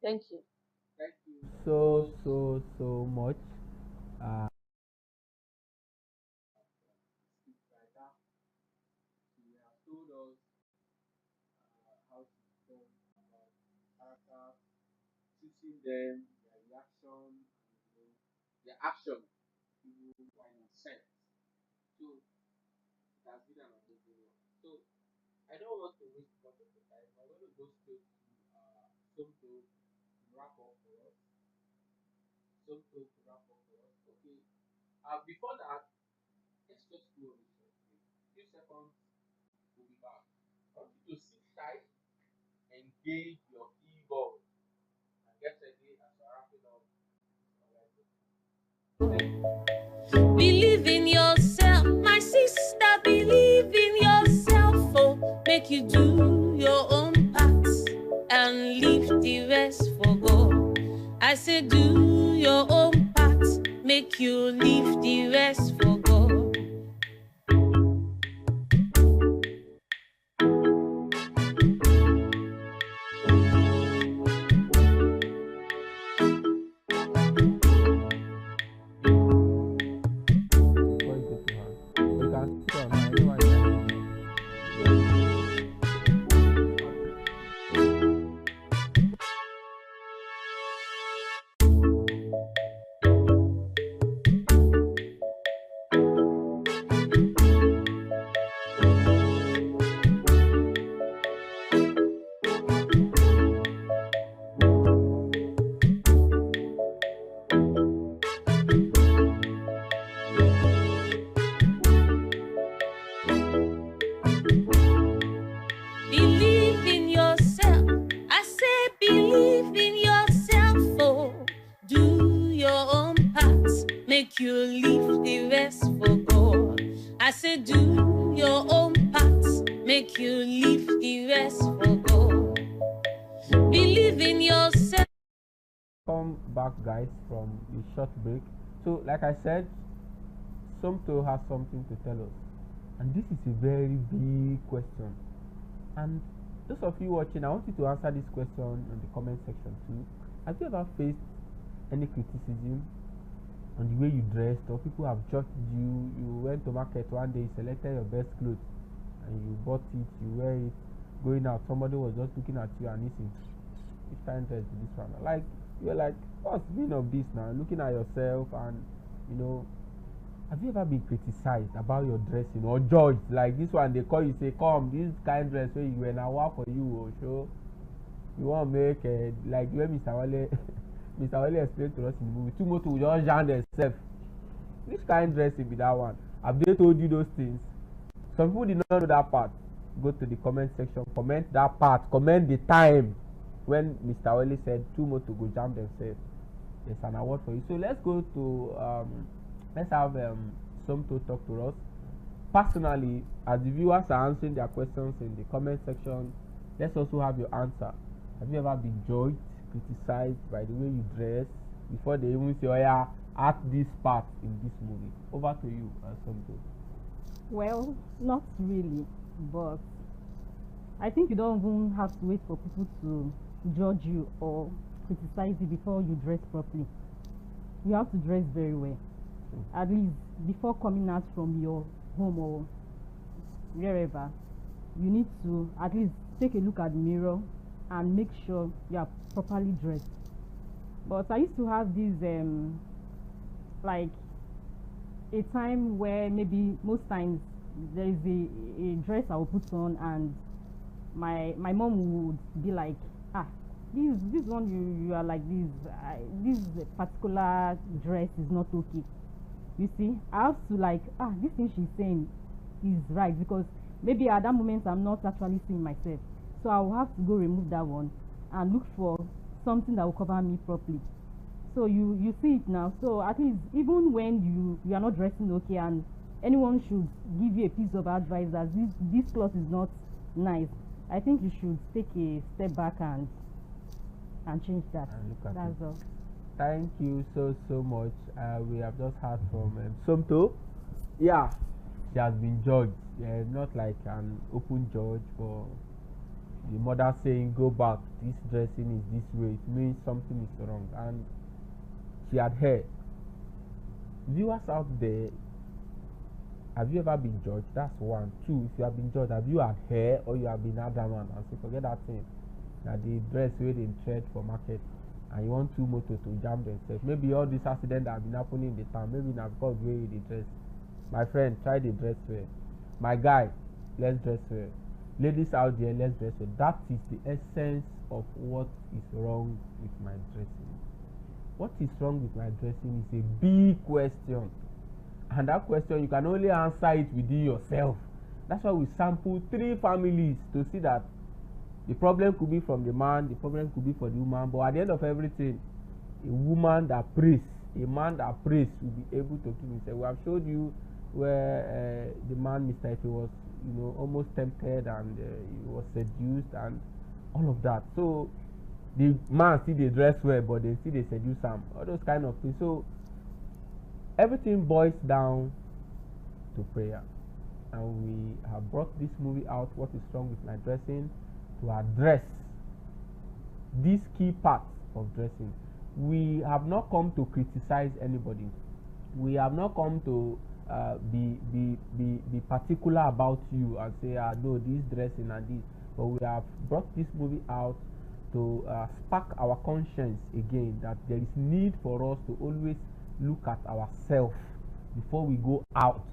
Thank you. Thank you so much. Uh, you have told us how to talk about characters, choosing them, their reaction, and their action, even while in sense. So it has been an amazing one. So I don't want to waste much of the time. I'm going to go straight to Somto to wrap up for us. Somto to wrap up for us. Okay. Before that, let's just go on a few seconds. We'll be back. I want you to sit tight, engage your keyboard, and get ready as we're wrapping up. Believe in yourself, my sister. Believe in yourself. Oh, make you do your own parts and leave the rest for God. I say do your own part, make you leave the rest for God. Before you go to her, you can sit on her. Anyone can. Believe in yourself. I say believe in yourself. Oh, do your own part. Make you leave the rest for God. I say do your own part. Make you leave the rest for God. Believe in yourself. Come back, guys, from the short break. So, like I said, Somto has something to tell us, and this is a very big question. And those of you watching, I want you to answer this question in the comment section too. Have you ever faced any criticism on the way you dressed, or people have judged you? You went to market one day, you selected your best clothes, and you bought it, you wear it, going out, somebody was just looking at you and listening, which kind of dress is this one? Like, you're like, what's the meaning of this now? Looking at yourself, and you know, have you ever been criticized about your dressing or judged? Like this one, they call you, say, come, this kind of dress where you wear now work for you, or show you want to make like when Mr. Wale Mr. Wale explained to us in the movie, two motor will just jam themselves. Which kind of dressing be that one? Have they told you those things? Some people did not know that part. Go to the comment section, comment that part, comment the time when Mr. Wale said two motor go jam themselves. There's an award for you. So let's go to let's have Somto talk to us personally. As the viewers are answering their questions in the comment section, let's also have your answer. Have you ever been judged, criticized by the way you dress before they even say, oh yeah, act this part in this movie? Over to you, Somto. Well, not really, but I think you don't even have to wait for people to judge you or criticize you before you dress properly. You have to dress very well. At least before coming out from your home or wherever, you need to at least take a look at the mirror and make sure you are properly dressed. But I used to have this like a time where maybe most times there is a dress I will put on, and my mom would be like, this one you are like this particular dress is not okay. You see, I have to like, this thing she's saying is right, because maybe at that moment I'm not actually seeing myself, so I will have to go remove that one and look for something that will cover me properly. So you see it now. So at least even when you are not dressing okay and anyone should give you a piece of advice that this cloth is not nice, I think you should take a step back and change that. And look at That's it. all. Thank you so much. We have just heard from Somto. Yeah, she has been judged. Not like an open judge, but the mother saying, go back, this dressing is this way, it means something is wrong, and she had heard. Viewers out there, have you ever been judged? That's one. Two, if you have been judged, have you had hair, or you have been adamant and say, forget that thing, that the dress where they trade for market, and you want two motor to jam themselves? Maybe all this accident that have been happening in the town, maybe now because the way you dress. My friend, try the dress well. My guy, let's dress well. Ladies out there, let's dress well. That is the essence of what is wrong with my dressing. What is wrong with my dressing is a big question, and that question you can only answer it within yourself. That's why we sample 3 families to see that the problem could be from the man, the problem could be for the woman, but at the end of everything, a woman that prays, a man that prays will be able to keep himself. We have showed you where the man, Mr. Ife, was almost tempted, and he was seduced, and all of that. So the man still dey dress well, but they still dey seduce am, all those kind of things. So everything boils down to prayer, and we have brought this movie out, What is Wrong with My Dressing, to address these key parts of dressing. We have not come to criticize anybody. We have not come to be particular about you and say, no, this dressing and this. But we have brought this movie out to spark our conscience again, that there is need for us to always look at ourselves before we go out.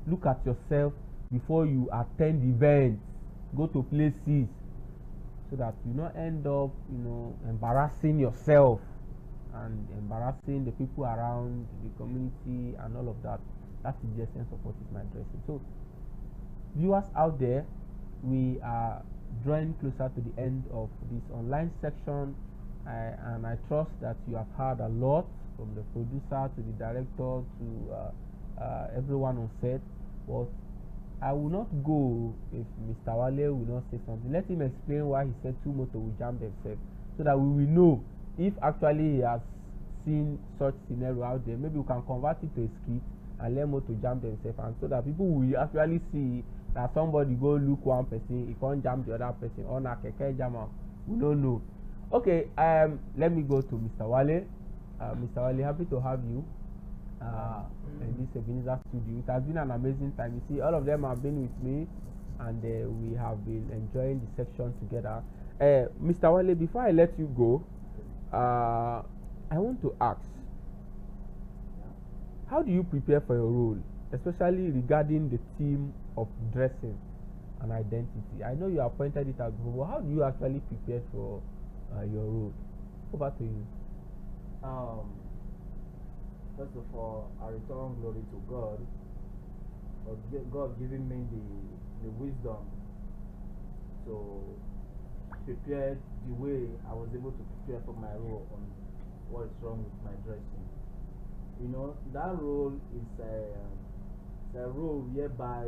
Look at yourself before you attend events, go to places, so that you not end up, embarrassing yourself and embarrassing the people around the community and all of that. That is the essence of What is My Dressing. So, viewers out there, we are drawing closer to the end of this online section, and I trust that you have heard a lot from the producer to the director to everyone on set. But I will not go if Mr. Wale will not say something. Let him explain why he said two motor will jam themselves, so that we will know if actually he has seen such scenario out there. Maybe we can convert it to a skit and let motor jam themselves, and so that people will actually see that somebody go look one person, he can't jam the other person, or na keke jam am. We don't know. Okay, let me go to Mr. Wale. Mr. Wale, happy to have you in this Ebenezer studio. It has been an amazing time. You see, all of them have been with me, and we have been enjoying the section together. Mr. Wale, before I let you go, I want to ask, how do you prepare for your role, especially regarding the theme of dressing and identity? I know you have pointed it out before, but how do you actually prepare for your role? Over to you. First of all, I return glory to God for God giving me the wisdom to prepare the way I was able to prepare for my role on What is Wrong with My Dressing. That role is a role whereby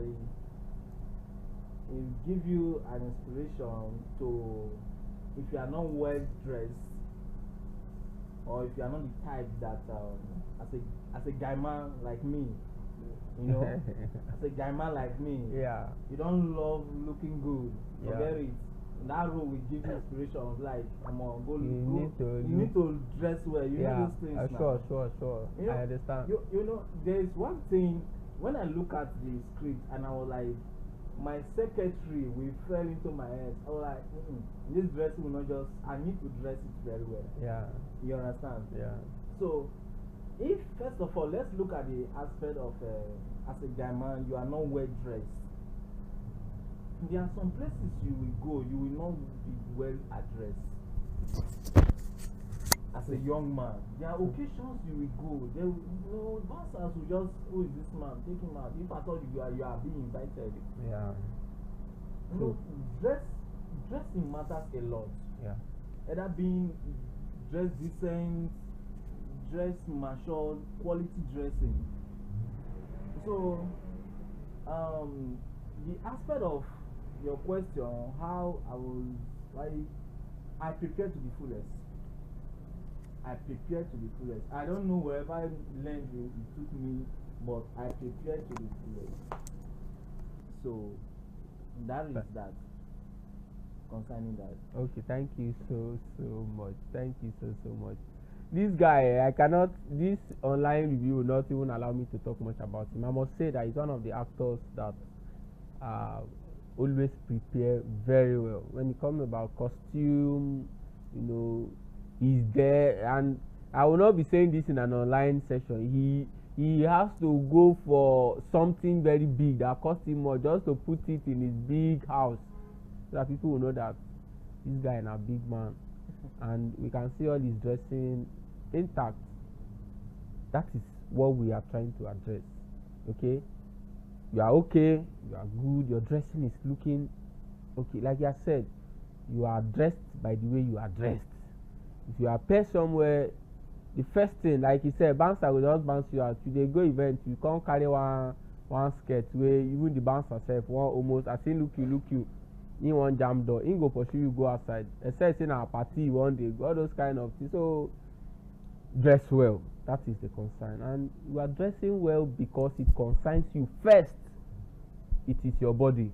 it gives you an inspiration to, if you are not well dressed, or if you are not the type that as a guy man like me, as a guy man like me, yeah, you don't love looking good, forget yeah. it. That role will give you inspiration of like, You need to dress well, know those things now. Sure. I understand. There is one thing, when I look at the script and I was like, my secretary will fell into my head. I was like, this dressing will not just, I need to dress it very well. Yeah. You understand? Yeah. So, if first of all, let's look at the aspect of as a guy man, you are not well dressed. There are some places you will go, you will not be well addressed. As a young man, there are occasions you will go, bouncers will just, who is this man? Take him out. If I thought you are being invited. Yeah. Dressing matters a lot. Yeah. Either being dressed decent, dress mature, quality dressing. So, the aspect of your question, how I prepare to the fullest. I prepare to the fullest. I don't know wherever I learned it took me, but I prepare to the fullest. So, that is that. Concerning that. Okay, thank you so much. Thank you so much. This guy, this online review will not even allow me to talk much about him. I must say that he's one of the actors that always prepare very well. When it comes about costume, he's there. And I will not be saying this in an online session. He has to go for something very big that costs him more, just to put it in his big house, so that people will know that this guy is a big man. And we can see all his dressing intact. That is what we are trying to address. Okay, you are okay, you are good, your dressing is looking okay. Like I said, you are dressed by the way you are dressed. If you appear somewhere, the first thing, like he said, bouncer will just bounce you out. You go event, you can't carry one skirt where even the bouncer self one almost, I say look you. He want jam door, he go pursue you go outside. Except in our party one day, all those kind of things. So dress well. That is the concern, and you are dressing well because it concerns you first. It is your body.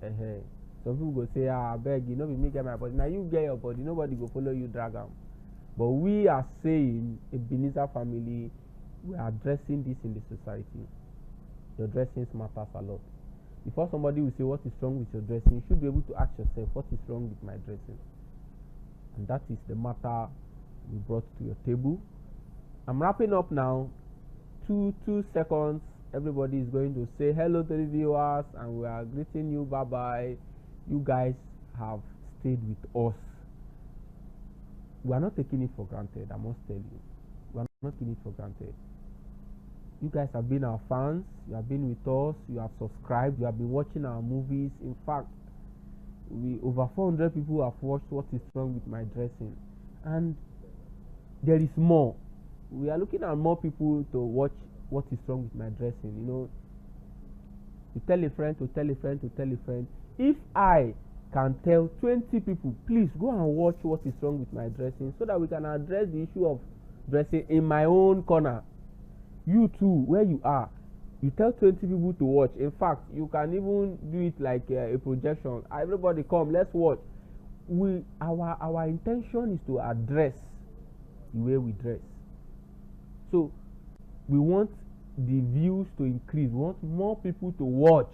Some people go say, I beg you, no be me get my body. Now you get your body, nobody go follow you drag am. But we are saying, Ebenezer family, we are addressing this in the society. Your dressing matters a lot. Before somebody will say what is wrong with your dressing, you should be able to ask yourself, what is wrong with my dressing? And that is the matter we brought to your table. I'm wrapping up now. Two seconds. Everybody is going to say hello to the viewers, and we are greeting you. Bye bye. You guys have stayed with us. We are not taking it for granted. I must tell you, we are not taking it for granted. You guys have been our fans. You have been with us. You have subscribed. You have been watching our movies. In fact, over 400 people have watched What Is Wrong With My Dressing, and there is more. We are looking at more people to watch What Is Wrong With My Dressing. You know, to tell a friend, to tell a friend, to tell a friend. If I can tell 20 people, please go and watch What Is Wrong With My Dressing, so that we can address the issue of dressing in my own corner. You too, where you are, you tell 20 people to watch. In fact, you can even do it like a projection. Everybody come, let's watch. Our intention is to address the way we dress. So we want the views to increase. We want more people to watch,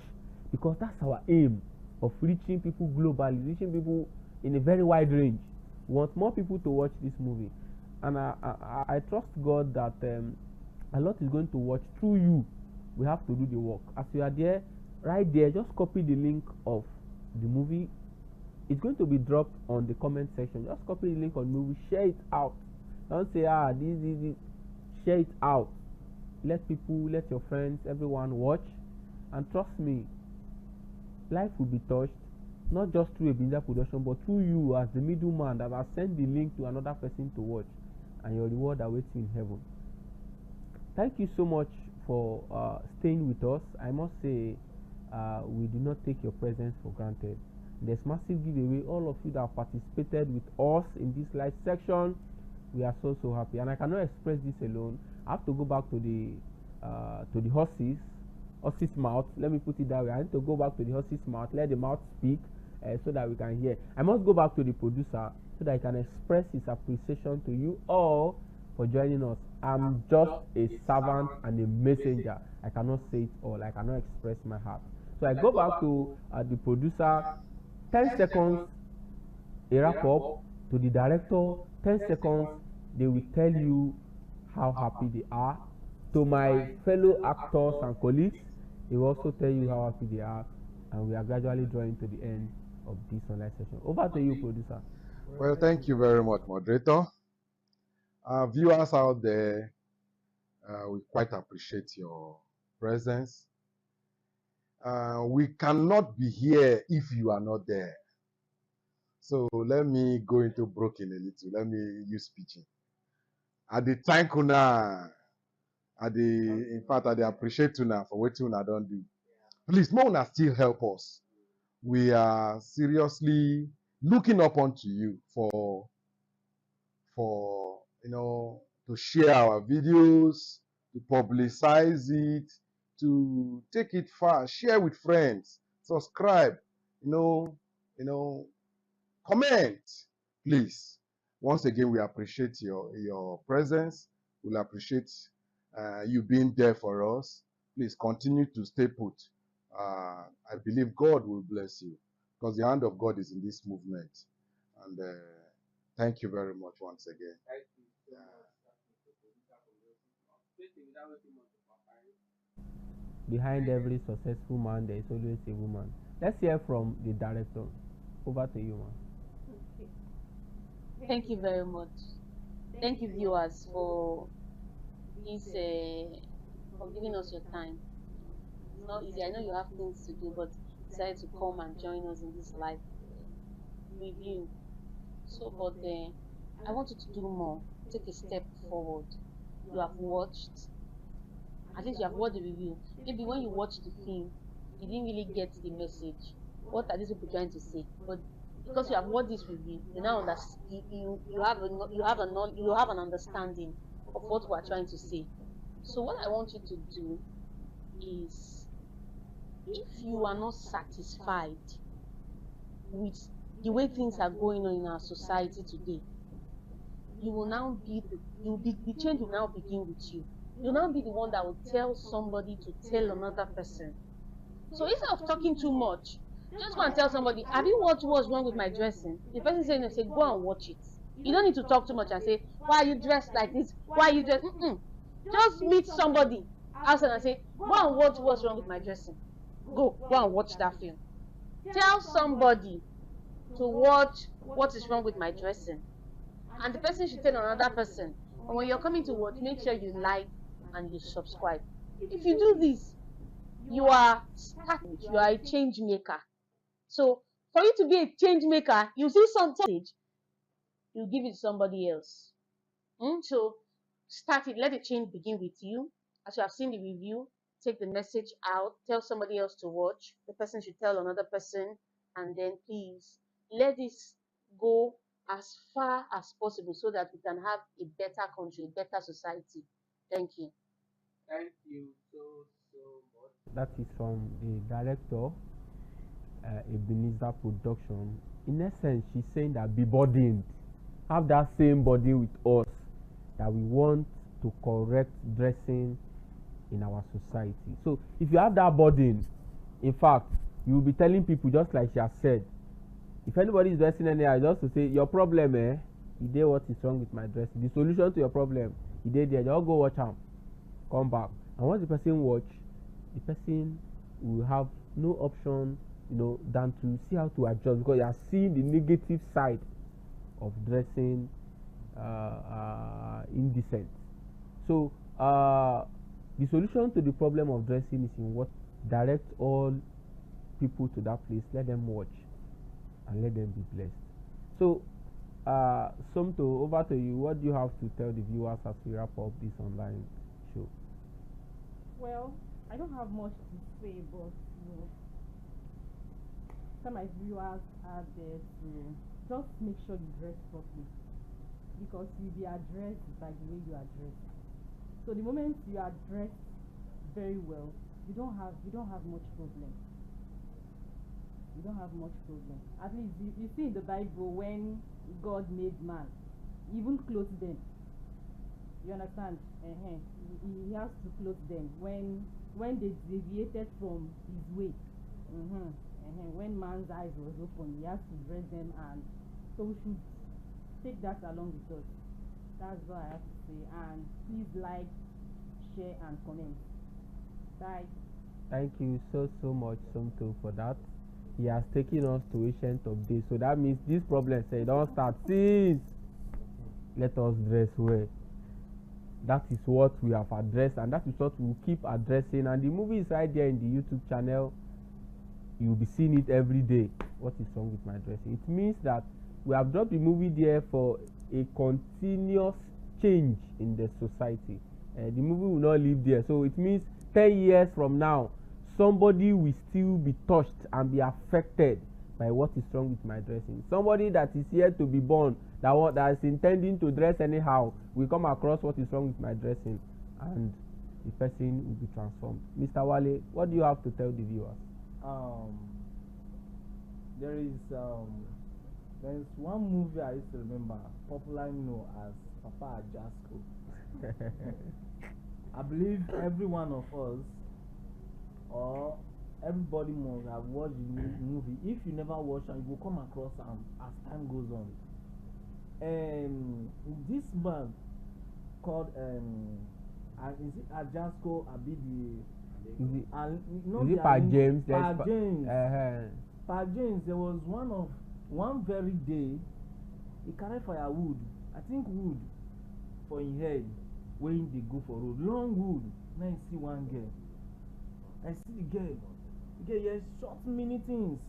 because that's our aim of reaching people globally, reaching people in a very wide range. We want more people to watch this movie, and I trust God that a lot is going to watch through you. We have to do the work. As you are there, right there, just copy the link of the movie. It's going to be dropped on the comment section. Just copy the link on the movie, share it out. Don't say this. Share it out. Let people, let your friends, everyone watch, and trust me, life will be touched, not just through Ebenezer production, but through you as the middleman that has sent the link to another person to watch, and your reward awaits you in heaven. Thank you so much for staying with us. I must say, we do not take your presence for granted. There's massive giveaway. All of you that have participated with us in this live section, we are so happy, and I cannot express this alone. I have to go back to the horse's mouth. Let me put it that way. I need to go back to the horse's mouth, let the mouth speak, so that we can hear. I must go back to the producer so that he can express his appreciation to you all for joining us. I'm just a servant and a messenger. I cannot say it all. I cannot express my heart. So I go back to the producer. 10 seconds, a wrap up. To the director, 10 seconds, they will tell you how happy they are. To my fellow actors and colleagues, they will also tell you how happy they are. And we are gradually drawing to the end of this online session. Over to you, producer. Well, thank you very much, moderator. Viewers out there, we quite appreciate your presence. We cannot be here if you are not there. So let me go into broken a little. Let me use pitching. I dey thank una. In fact, I dey appreciate una for what una don't do. Please, may una still help us. We are seriously looking up onto you for to share our videos, to publicize it, to take it far, share with friends, subscribe, comment, please. Once again, we appreciate your presence. We'll appreciate you being there for us. Please continue to stay put. I believe God will bless you, because the hand of God is in this movement. And thank you very much once again. Behind every successful man, there is always a woman. Let's hear from the director. Over to you, man. Okay. Thank you very much. Thank you, viewers, for this, for giving us your time. It's not easy. I know you have things to do, but decided to come and join us in this live review. So, but I want you to do more. Take a step forward. You have watched. At least you have watched the review. Maybe when you watch the film, you didn't really get the message. what are these people trying to say? But because you have watched this review, you now understand. You have a, you have an understanding of what we are trying to say. So what I want you to do is, if you are not satisfied with the way things are going on in our society today, you will now be the change will now begin with you. You'll now be the one that will tell somebody to tell another person. So instead of talking too much, just go and tell somebody, have you watched what's wrong with my dressing? The person saying, they say, go and watch it. You don't need to talk too much and say, why are you dressed like this? Why are you dressed? Just meet somebody outside and say, go and watch what's wrong with my dressing. Go and watch that film. Tell somebody to watch what is wrong with my dressing. And the person should tell another person. And when you're coming to watch, make sure you like and you subscribe. If you do this, you are a change maker. So for you to be a change maker, you see some message, you give it to somebody else. So start it, let the change begin with you. As you have seen the review, take the message out, tell somebody else to watch. The person should tell another person, and then please let this go as far as possible so that we can have a better country, a better society. Thank you. Thank you so much. That is from the director, Ebenezer Production. In essence, she's saying that be burdened, have that same burden with us, that we want to correct dressing in our society. So if you have that burden, in fact, you will be telling people, just like she has said, if anybody is dressing anyhow, just to say, your problem, you did what is wrong with my dressing. The solution to your problem, you did there. Just go watch them, come back. And once the person watch, the person will have no option, than to see how to adjust, because you are seeing the negative side of dressing indecent. So the solution to the problem of dressing is in what? Direct all people to that place, let them watch and let them be blessed. So Somto, over to you. What do you have to tell the viewers as we wrap up this online show? Well, I don't have much to say, but tell my viewers out there to just make sure you dress properly, because you'll be addressed by the way you are dressed. So the moment you are dressed very well, you don't have much problem. You don't have much problem. At least you see in the Bible, when God made man, he even clothed them. You understand? He has to clothe them when they deviated from his way. When man's eyes was open, he has to dress them, and so we should take that along with us. That's what I have to say. And please like, share, and comment. Bye. Thank you so much, Somto, for that. He has taken us to Ancient of Days. So that means this problem say don't start since. Let us dress well. That is what we have addressed, and that is what we will keep addressing. And the movie is right there in the YouTube channel. You will be seeing it every day. What is wrong with my dressing? It means that we have dropped the movie there for a continuous change in the society. The movie will not live there. So it means 10 years from now, somebody will still be touched and be affected by what is wrong with my dressing. Somebody that is yet to be born, that is intending to dress anyhow, will come across what is wrong with my dressing, and the person will be transformed. Mr. Wale, what do you have to tell the viewers? There is one movie I used to remember, popularly known as Papa Ajasco. I believe every one of us, or everybody must have watched the movie. If you never watch it, you will come across them as time goes on. This man called is it Ajasco Abidi? Is it Pa James? Pa James. Pa James. There was one very day he carried firewood, I think wood, for his head when they go for road, long wood. Now I see one girl. I see the girl. Yes, short many things.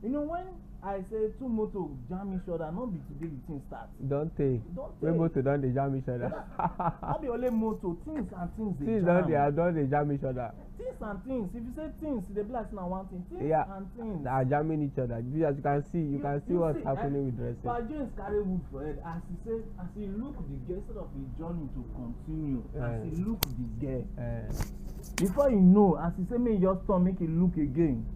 You know, when I say two motor jam each other, not be today the thing start. Don't take. Don't We take. motor don't dey jam each other. Not be only motor, things and things they Things jam. don't dey jam each other. Things and things. If you say things, they be like now one thing. Things Yeah. and things. They are jamming each other. As you can see, you can see what's happening with dressing. But James carry wood for head as he say, as he look the girl instead of his journey to continue, as he look the girl. Before you know, as he say, make you just turn, make it look again.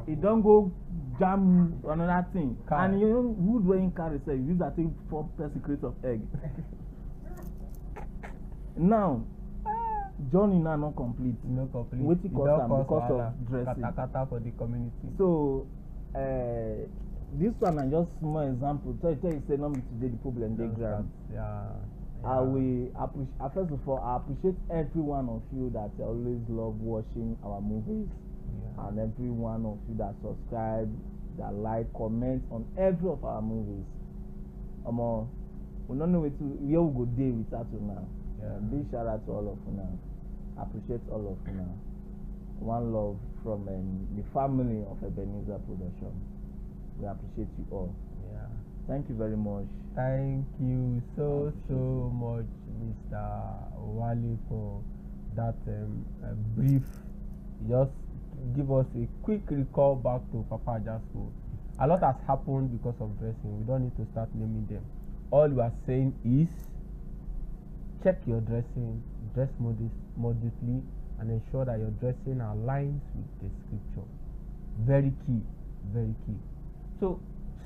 He don't go jam another thing. Car. And you know, wood when he carry say, use that thing for secret of egg. Now, journey now not complete. No complete. Wetin It cause don am cause because wahala, of dressing. Kata for the community. So, this one na just small example. Tell you say not be today the problem dey ground. Yeah. I will appreciate. First of all, I appreciate every one of you that always love watching our movies, and every one of you that subscribe, that like, comment on every of our movies. We don't know where we go day without you now. Big shout out to all of you now. Appreciate all of you now. One love from the family of Ebenezer Production. We appreciate you all. Yeah. Thank you very much. Thank you so much, Mr. Wale, for that brief. Just give us a quick recall back to Papa Jasco. A lot has happened because of dressing. We don't need to start naming them. All you are saying is check your dressing, dress modestly, and ensure that your dressing aligns with the scripture. Very key, very key. So,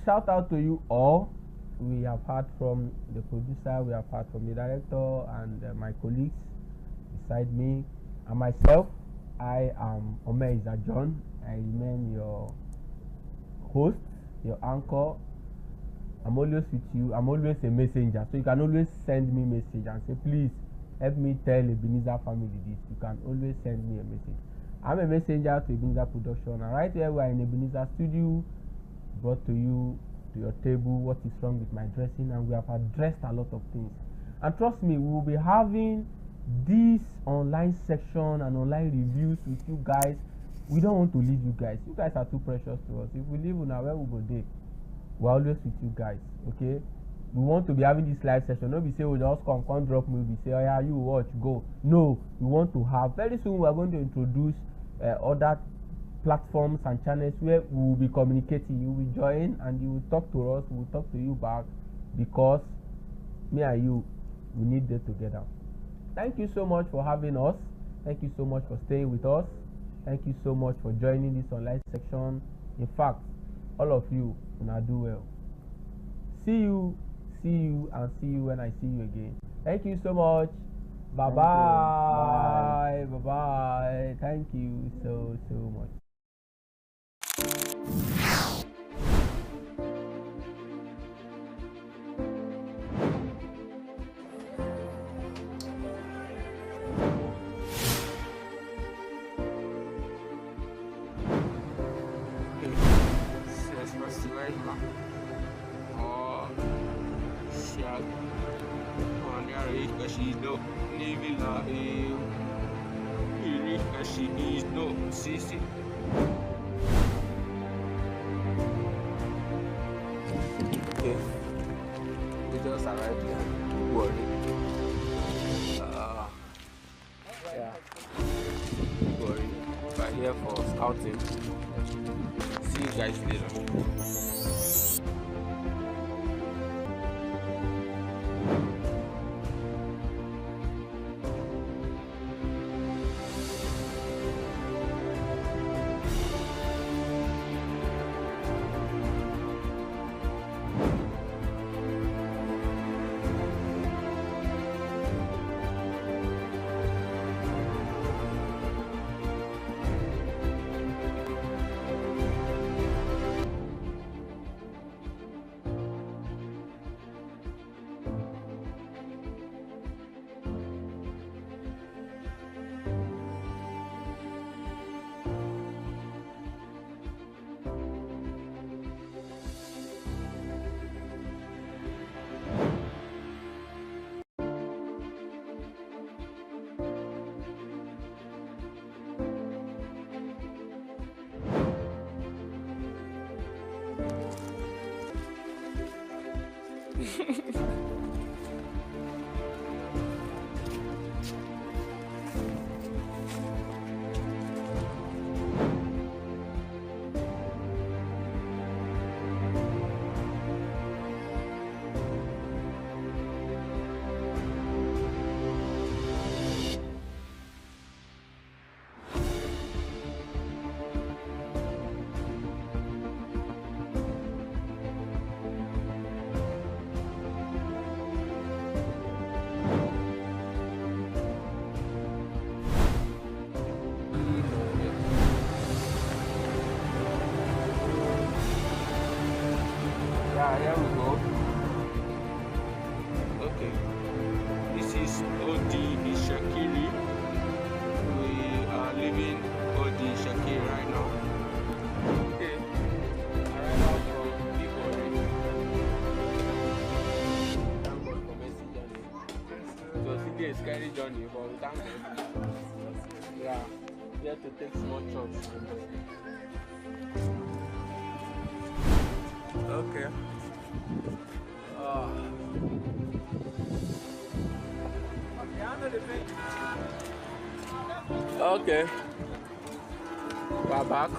shout out to you all. We have heard from the producer, we have heard from the director, and my colleagues beside me, and myself. I am Omeiza John. I remain your host, your anchor. I'm always with you. I'm always a messenger. So you can always send me a message and say, please help me tell Ebenezer family this. You can always send me a message. I'm a messenger to Ebenezer Production. And right here we are in Ebenezer Studio, brought to you to your table what is wrong with my dressing, and we have addressed a lot of things. And trust me, we will be having this online section and online reviews with you guys. We don't want to leave you guys. You guys are too precious to us. If we leave now, where we go there? We're always with you guys, okay? We want to be having this live session. Not be say we just come drop movie, say, oh yeah, you watch, go. No, we want to have, very soon we are going to introduce other platforms and channels where we will be communicating. You will join and you will talk to us, we will talk to you back, because me and you, we need that together. Thank you so much for having us. Thank you so much for staying with us. Thank you so much for joining this online section. In fact, all of you una do well. See you, and see you when I see you again. Thank you so much. Bye bye. Bye bye. Thank you so much. Okay, we just arrived here. Don't worry. Yeah. Don't worry. We're here for scouting. See you guys later. Yeah, here we go. Okay. This is OD Ishakiri. We are leaving OD Ishakiri right now. Okay. Arrival from Bigori. Thank God for mercy journey. It was really a scary journey, but we thank God. Yeah. We have to take small chops. Okay. Okay. We're back.